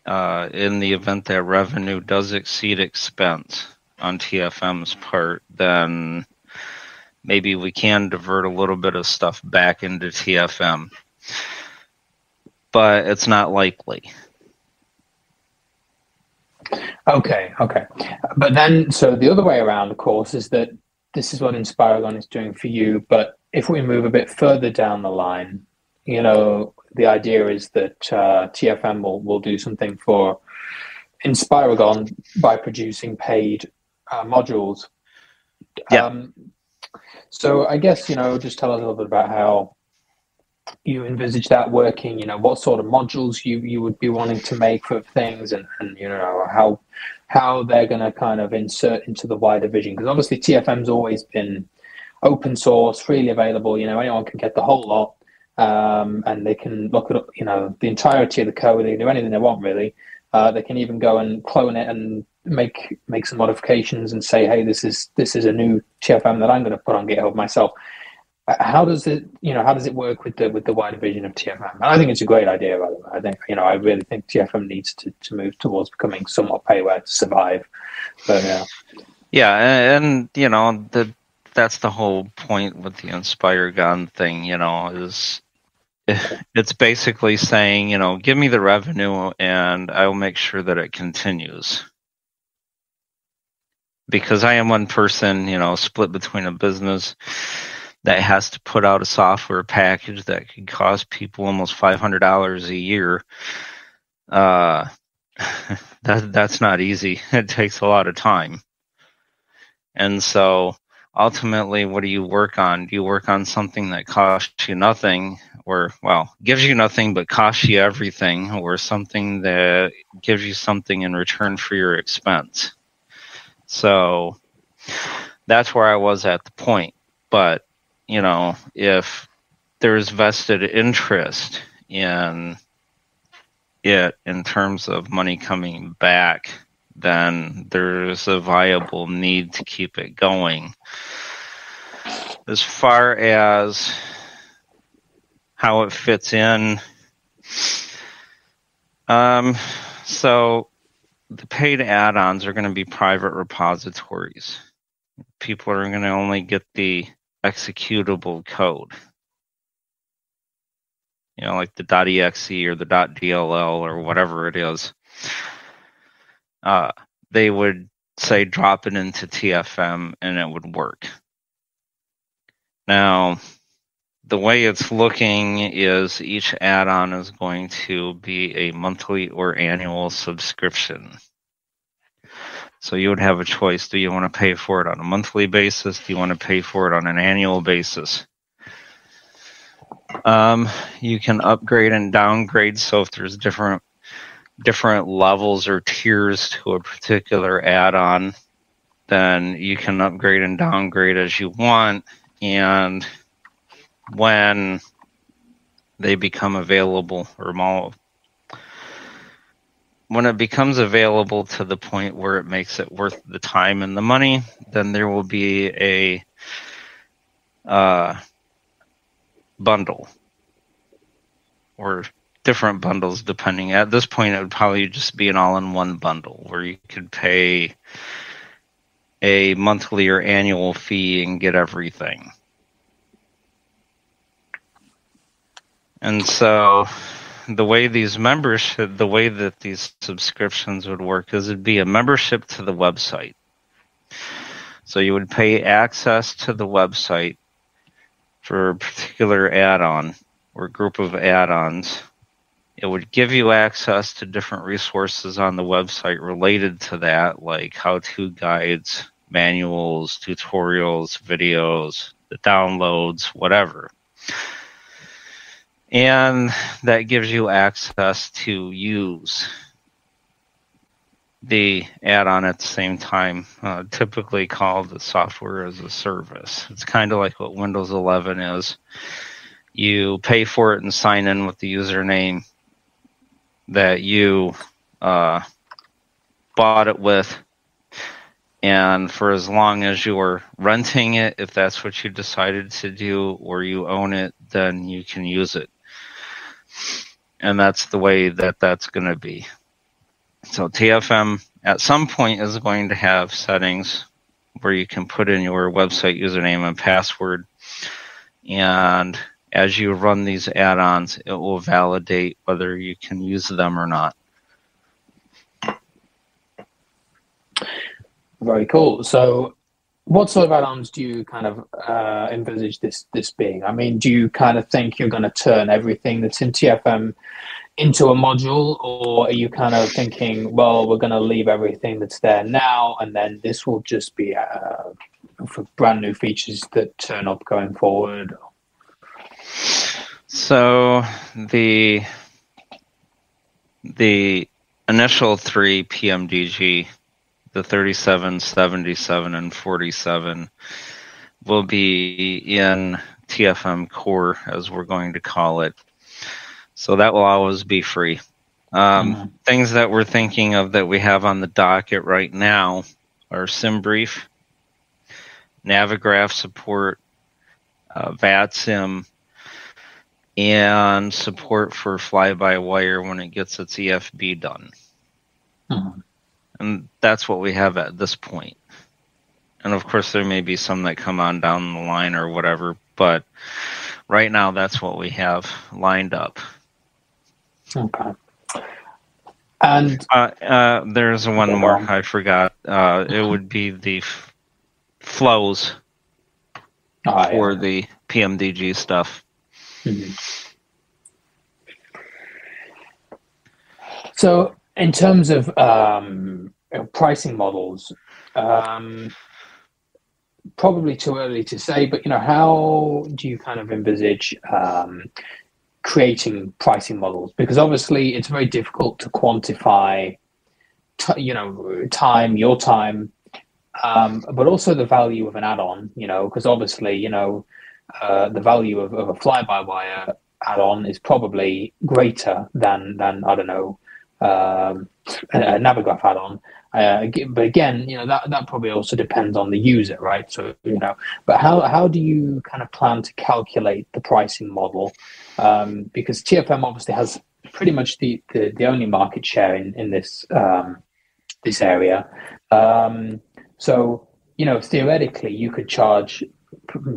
in the event that revenue does exceed expense on TFM's part, then maybe we can divert a little bit of stuff back into TFM. But it's not likely. Okay. But then, so the other way around, of course, is that this is what Inspiragon is doing for you. But if we move a bit further down the line, the idea is that TFM will do something for Inspiragon by producing paid modules. Yeah. So I guess, just tell us a little bit about how you envisage that working, what sort of modules you would be wanting to make for things, and how they're going to kind of insert into the wider vision. Because obviously TFM's always been open source, freely available, anyone can get the whole lot. And they can look at, the entirety of the code. They can do anything they want, really. They can even go and clone it and make some modifications and say, hey, this is a new TFM that I'm going to put on GitHub myself. How does it work with the wider vision of TFM? And I think it's a great idea, by the way. I think, I really think TFM needs to move towards becoming somewhat payware to survive. But yeah. Yeah, and that's the whole point with the Inspiragon thing, is it's basically saying, give me the revenue and I will make sure that it continues. Because I am one person, split between a business that has to put out a software package that could cost people almost $500 a year. That's not easy. It takes a lot of time. And so ultimately, what do you work on? Do you work on something that costs you nothing, or, gives you nothing but costs you everything, or something that gives you something in return for your expense? So that's where I was at the point. But, if there's vested interest in it in terms of money coming back, then there's a viable need to keep it going. As far as how it fits in, so the paid add-ons are going to be private repositories. People are going to only get the executable code, like the .exe or the .dll or whatever it is. They would say drop it into TFM and it would work. Now, the way it's looking is each add-on is going to be a monthly or annual subscription. So you would have a choice. Do you want to pay for it on a monthly basis? Do you want to pay for it on an annual basis? You can upgrade and downgrade. So if there's different levels or tiers to a particular add-on, then you can upgrade and downgrade as you want. And when they become available, when it becomes available to the point where it makes it worth the time and the money, then there will be a bundle or different bundles depending. At this point, it would probably just be an all-in-one bundle where you could pay a monthly or annual fee and get everything. And so the way that these subscriptions would work is it'd be a membership to the website. So you would pay access to the website for a particular add-on or group of add-ons. It would give you access to different resources on the website related to that, like how-to guides, manuals, tutorials, videos, the downloads, whatever. And that gives you access to use the add-on at the same time, typically called the software as a service. It's kind of like what Windows 11 is. You pay for it and sign in with the username, that you bought it with, and for as long as you're renting it, if that's what you decided to do, or you own it, then you can use it. And that's the way that that's going to be. So TFM at some point is going to have settings where you can put in your website username and password, and as you run these add-ons, it will validate whether you can use them or not. Very cool. So what sort of add-ons do you kind of envisage this being? I mean, do you kind of think you're going to turn everything that's in TFM into a module, or are you kind of thinking, well, we're going to leave everything that's there now, and then this will just be for brand new features that turn up going forward? So the initial 3 PMDG, the 37, 77, and 47, will be in TFM Core, as we're going to call it. So that will always be free. Things that we're thinking of that we have on the docket right now are SimBrief, Navigraph support, VATSIM, and support for fly-by-wire when it gets its EFB done. And that's what we have at this point. And of course, there may be some that come on down the line or whatever, but right now that's what we have lined up. Okay. And there's one more I forgot. It would be the flows for the PMDG stuff. So in terms of pricing models, probably too early to say, but how do you kind of envisage creating pricing models? Because obviously it's very difficult to quantify time, your time, but also the value of an add-on, because obviously the value of a fly-by-wire add-on is probably greater than I don't know, a Navigraph add-on. But again, that probably also depends on the user, right? So but how do you kind of plan to calculate the pricing model? Because TFM obviously has pretty much the only market share in this this area. So theoretically, you could charge,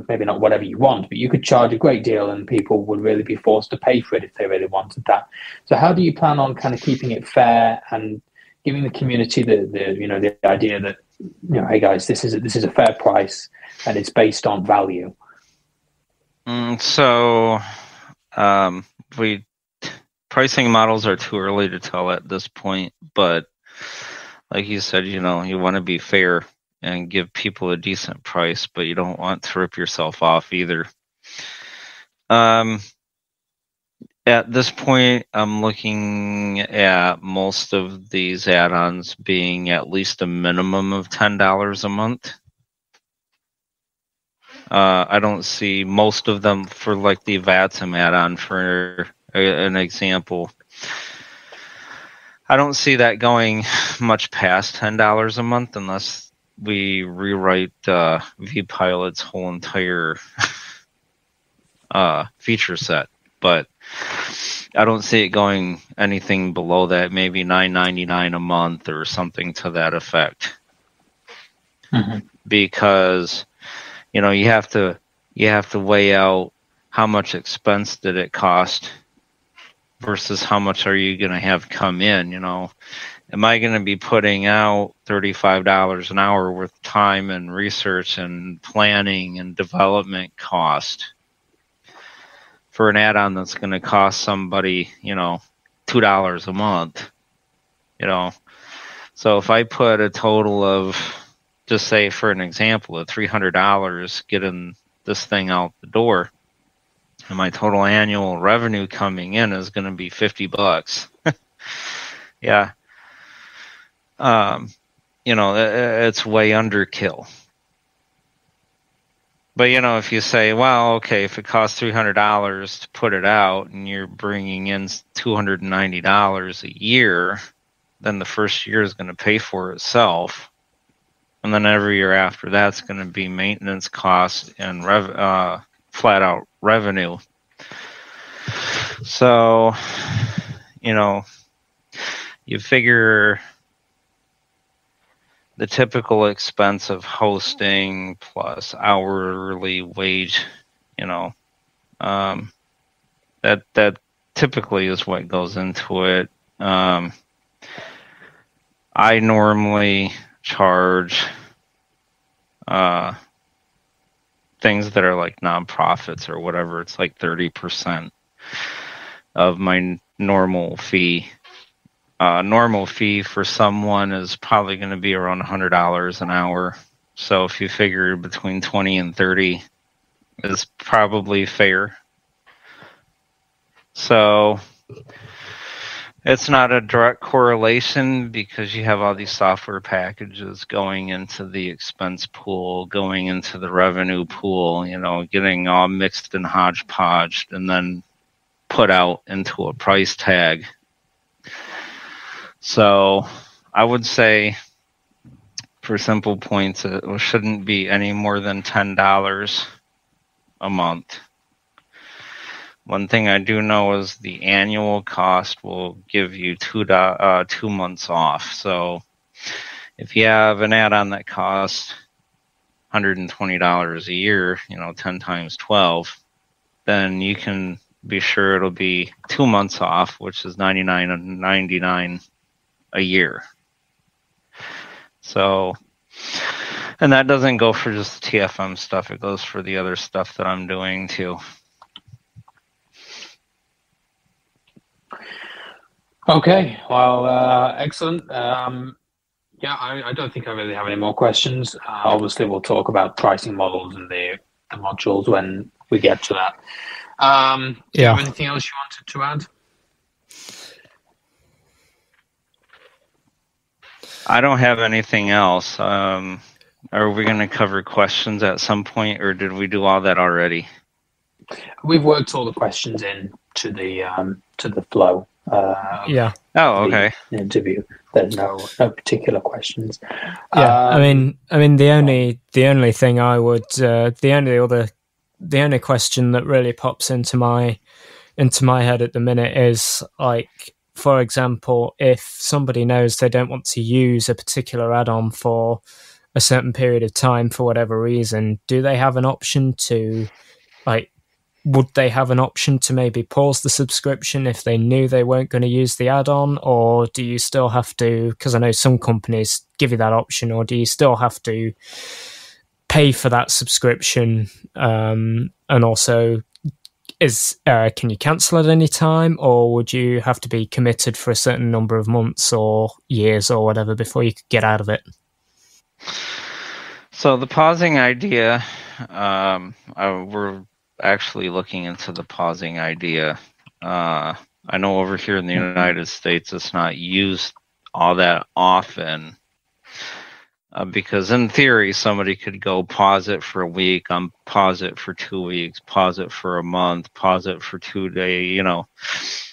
maybe not whatever you want, but you could charge a great deal, and people would really be forced to pay for it if they really wanted that. So how do you plan on kind of keeping it fair and giving the community the idea that hey guys, this is a fair price and it's based on value? Pricing models are too early to tell at this point, but like you said, you want to be fair and give people a decent price, but you don't want to rip yourself off either. At this point, I'm looking at most of these add-ons being at least a minimum of $10 a month. I don't see most of them for like the VATSIM add-on, for an example. I don't see that going much past $10 a month unless we rewrite vPilot's whole entire feature set. But I don't see it going anything below that, maybe $9.99 a month or something to that effect. Because you have to weigh out how much expense did it cost versus how much are you going to have come in. Am I going to be putting out $35 an hour worth of time and research and planning and development cost for an add-on that's going to cost somebody, $2 a month, So if I put a total of, just say for an example, of $300 getting this thing out the door, and my total annual revenue coming in is going to be $50. Yeah. It's way underkill. But, if you say, well, okay, if it costs $300 to put it out and you're bringing in $290 a year, then the first year is going to pay for itself. And then every year after that's going to be maintenance costs and flat out revenue. So, you figure the typical expense of hosting plus hourly wage, that typically is what goes into it. I normally charge things that are like nonprofits or whatever. It's like 30% of my normal fee. Normal fee for someone is probably going to be around $100 an hour. So if you figure between 20 and 30 is probably fair. So it's not a direct correlation because you have all these software packages going into the expense pool, going into the revenue pool, getting all mixed and hodgepodged and then put out into a price tag. So I would say for simple points, it shouldn't be any more than $10 a month. One thing I do know is the annual cost will give you 2 months off. So if you have an add-on that costs $120 a year, 10 times 12, then you can be sure it'll be 2 months off, which is $99.99 a year. So, and that doesn't go for just the TFM stuff. It goes for the other stuff that I'm doing too. Okay, well, excellent. Yeah, I don't think I really have any more questions. Obviously, we'll talk about pricing models and the modules when we get to that. Do you have anything else you wanted to add? I don't have anything else. Are we going to cover questions at some point, or did we do all that already? We've worked all the questions in to the flow. Oh, okay. The interview. There's no particular questions. Yeah, I mean, the only thing I would, the only question that really pops into my head at the minute is like, for example, if somebody knows they don't want to use a particular add-on for a certain period of time for whatever reason, do they have an option to, like, would they have an option to maybe pause the subscription if they knew they weren't going to use the add-on, or do you still have to, because I know some companies give you that option, or do you still have to pay for that subscription, and also can you cancel at any time, or would you have to be committed for a certain number of months or years or whatever before you could get out of it? So the pausing idea, we're actually looking into the pausing idea. I know over here in the United States it's not used all that often, because in theory somebody could go pause it for a week, pause it for 2 weeks, pause it for a month, pause it for 2 days.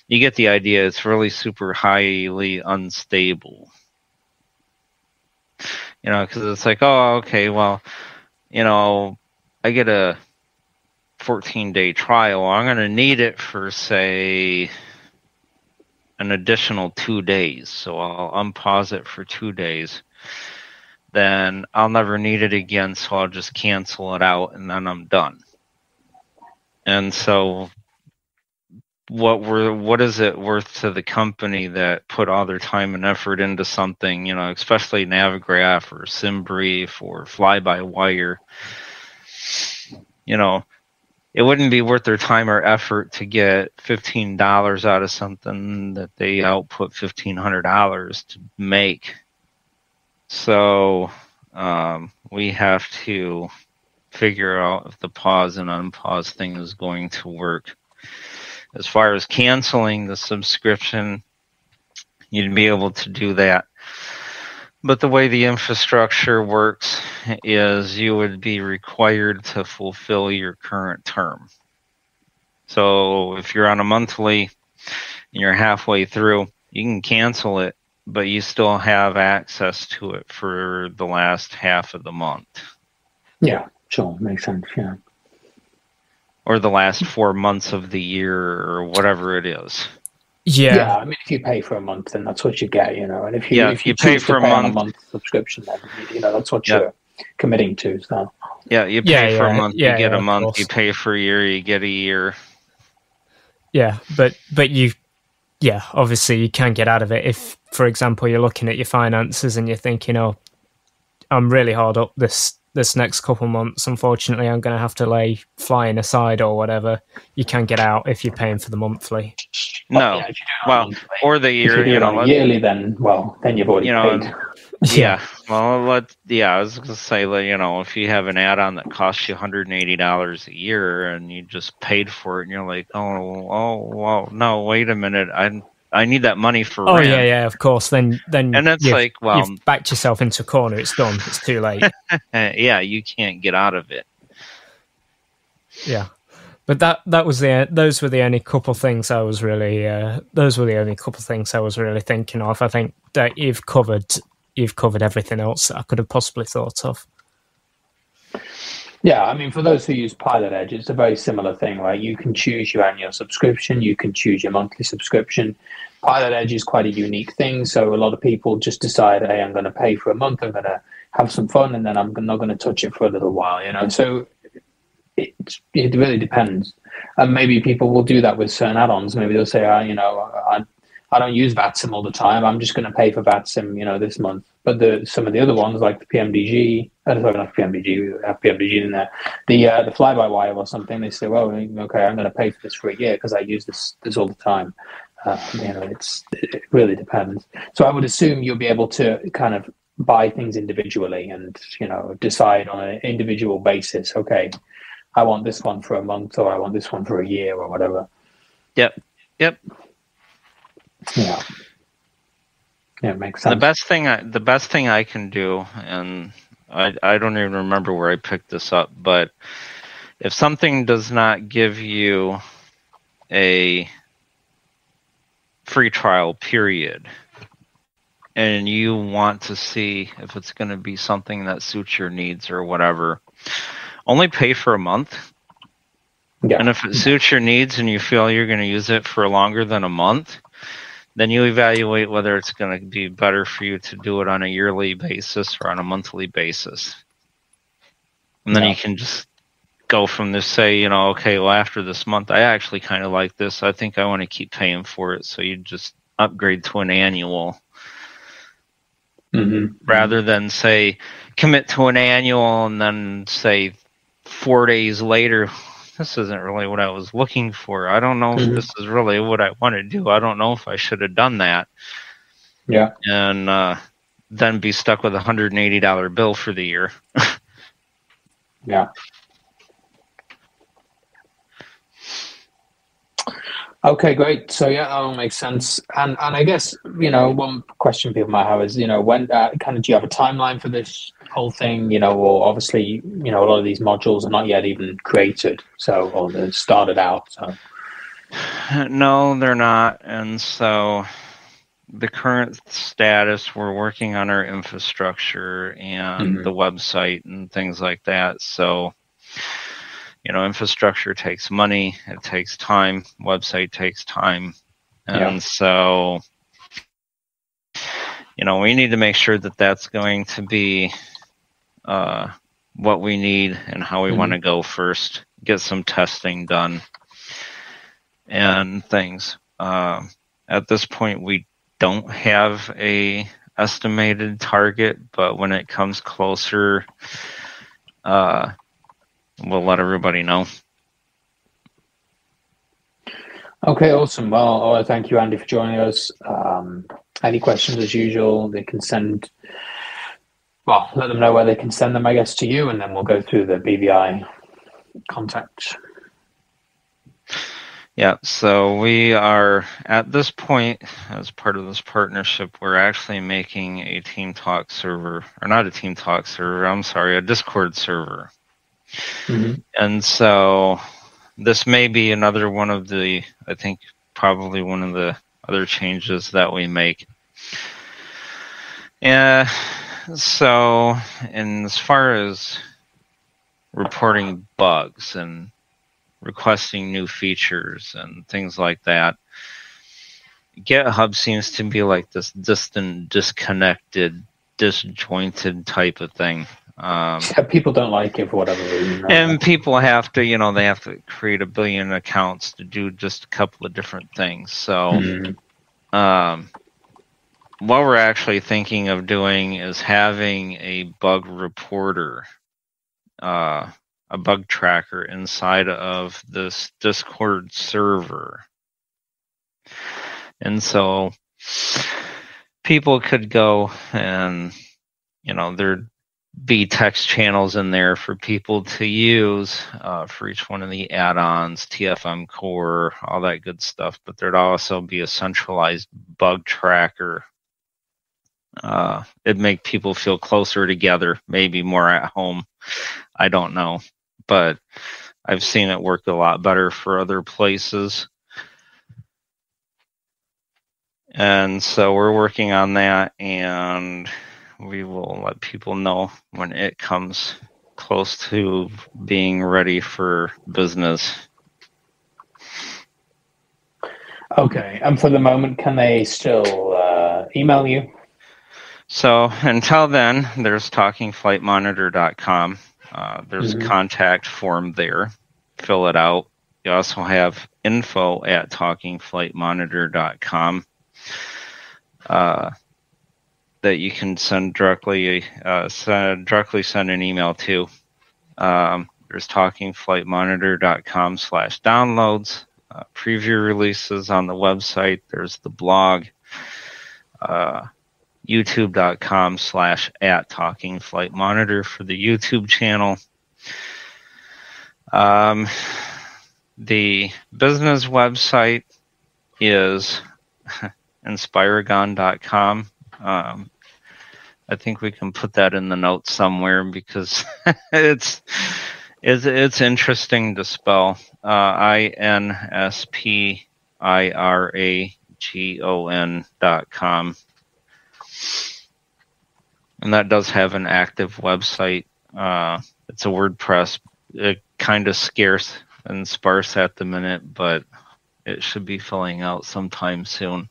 You get the idea. It's really super highly unstable. Because it's like, oh, okay, well, I get a 14-day trial. I'm going to need it for, say, an additional 2 days. So I'll unpause it for 2 days. Then I'll never need it again, so I'll just cancel it out, and then I'm done. And so what is it worth to the company that put all their time and effort into something, especially Navigraph or SimBrief or Fly-by-Wire? It wouldn't be worth their time or effort to get $15 out of something that they output $1,500 to make. So we have to figure out if the pause and unpause thing is going to work. As far as canceling the subscription, you'd be able to do that But the way the infrastructure works is you would be required to fulfill your current term. So if you're on a monthly and you're halfway through, you can cancel it, but you still have access to it for the last half of the month. Yeah, sure. Makes sense, yeah. Or the last 4 months of the year or whatever it is. Yeah. I mean, if you pay for a month, then that's what you get, and if Yeah, you if you choose pay for to a pay on a month- month subscription, then that's what Yeah. you're committing to. So Yeah, you pay for a month, you get a of month. course. You pay for a year, you get a year. Yeah, but you, obviously you can get out of it if, for example, you're looking at your finances and you're thinking, oh, I'm really hard up this next couple months. Unfortunately, I'm going to have to lay flying aside or whatever. You can get out if you're paying for the monthly. No, yeah, if you do it on a well, monthly. or the If year. you do it on a yearly, then you've already paid. Yeah. Well, I was going to say, if you have an add-on that costs you $180 a year and you just paid for it, and you're like, well, no, wait a minute, I need that money for rent. Yeah, of course. Then and it's you've backed yourself into a corner. It's done. It's too late. Yeah, you can't get out of it. Yeah. But those were the only couple things I was really thinking of. I think that you've covered everything else that I could have possibly thought of. Yeah, I mean, for those who use Pilot Edge, it's a very similar thing, right? You can choose your annual subscription, you can choose your monthly subscription. Pilot Edge is quite a unique thing, so a lot of people just decide, hey, I'm going to pay for a month, I'm going to have some fun, and then I'm not going to touch it for a little while, So it really depends. And maybe people will do that with certain add-ons. Maybe they'll say, I don't use VATSIM all the time. I'm just going to pay for VATSIM, this month. But some of the other ones, like the PMDG, sorry, not PMDG, we have PMDG in there, the fly-by-wire or something, they say, well, okay, I'm going to pay for this for a year because I use this all the time. It really depends. So I would assume you'll be able to kind of buy things individually and, decide on an individual basis, okay, I want this one for a month or I want this one for a year or whatever. Yep. Yeah, it makes sense. The best thing I can do, and I don't even remember where I picked this up, but if something does not give you a free trial period, and you want to see if it's going to be something that suits your needs or whatever, only pay for a month. Yeah. And if it suits your needs and you feel you're going to use it for longer than a month, then you evaluate whether it's going to be better for you to do it on a yearly basis or on a monthly basis. And then you can just go from this, say, okay, well, after this month, I actually kind of like this. I think I want to keep paying for it. So you just upgrade to an annual rather than, say, commit to an annual and then, say, 4 days later, this isn't really what I was looking for. I don't know if this is really what I want to do. I don't know if I should have done that. Yeah. And then be stuck with a $180 bill for the year. Yeah. Okay, great. So that all makes sense. And I guess, one question people might have is, when do you have a timeline for this whole thing? Or obviously, a lot of these modules are not yet even created, or they're started out. So no, they're not. And so the current status, we're working on our infrastructure and the website and things like that. So, infrastructure takes money, it takes time, website takes time. And so, we need to make sure that that's going to be what we need and how we want to go first, get some testing done and things. At this point, we don't have a estimated target, but when it comes closer, we'll let everybody know. Okay, awesome. Well, thank you, Andy, for joining us. Any questions, as usual, they can send. Well, let them know where they can send them, I guess, to you, and then we'll go through the BVI contact. Yeah, so we are at this point, as part of this partnership, we're actually making a Team Talk server, or not a Team Talk server, I'm sorry, a Discord server. Mm-hmm. And so this may be another one of the, I think probably one of the other changes that we make. So, and as far as reporting bugs and requesting new features and things like that, GitHub seems to be like this distant, disconnected, disjointed type of thing. People don't like it for whatever reason. And people have to, they have to create a billion accounts to do just a couple of different things. So, what we're actually thinking of doing is having a bug reporter, a bug tracker inside of this Discord server. And so people could go and, there'd be text channels in there for people to use for each one of the add-ons, TFM core, all that good stuff. But there'd also be a centralized bug tracker. It'd make people feel closer together, maybe more at home. I don't know. But I've seen it work a lot better for other places. And so we're working on that, and we will let people know when it comes close to being ready for business. Okay, and for the moment, can they still email you? So until then, there's talkingflightmonitor.com. There's a contact form there. Fill it out. You also have info@talkingflightmonitor.com that you can send directly send an email to. There's talkingflightmonitor.com/downloads, preview releases on the website. There's the blog, youtube.com/@talkingflightmonitor for the YouTube channel. The business website is inspiragon.com. I think we can put that in the notes somewhere because it's interesting to spell. inspiragon.com. And that does have an active website. It's a WordPress. It kind of scarce and sparse at the minute, but it should be filling out sometime soon.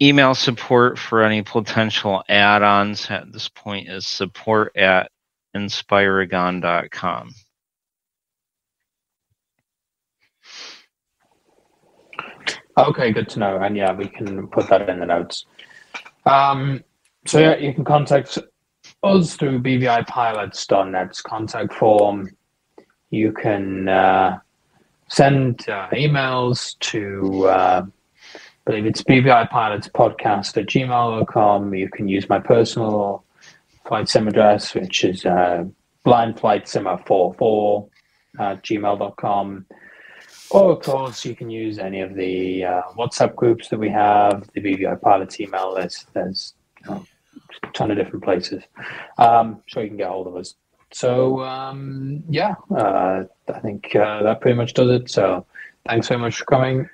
Email support for any potential add-ons at this point is support@inspiragon.com. Okay, good to know. And yeah, we can put that in the notes. So yeah, you can contact us through bvipilots.net's contact form. You can send emails to, I believe it's bvipilotspodcast@gmail.com. You can use my personal flight sim address, which is blindflightsimmer44@gmail.com. Or, of course, you can use any of the WhatsApp groups that we have, the BVI Pilots email list. There's a ton of different places. So you can get hold of us. So, I think that pretty much does it. So thanks very much for coming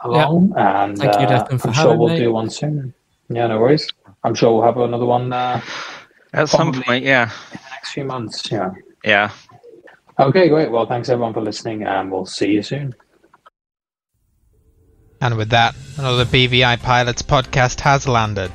along. Yeah. And thank you, Declan, for I'm sure we'll me. do one soon. Yeah, no worries. I'm sure we'll have another one at some point, yeah. In the next few months, yeah. Yeah. Okay, great. Well, thanks everyone for listening, and we'll see you soon. And with that, another BVI Pilots podcast has landed.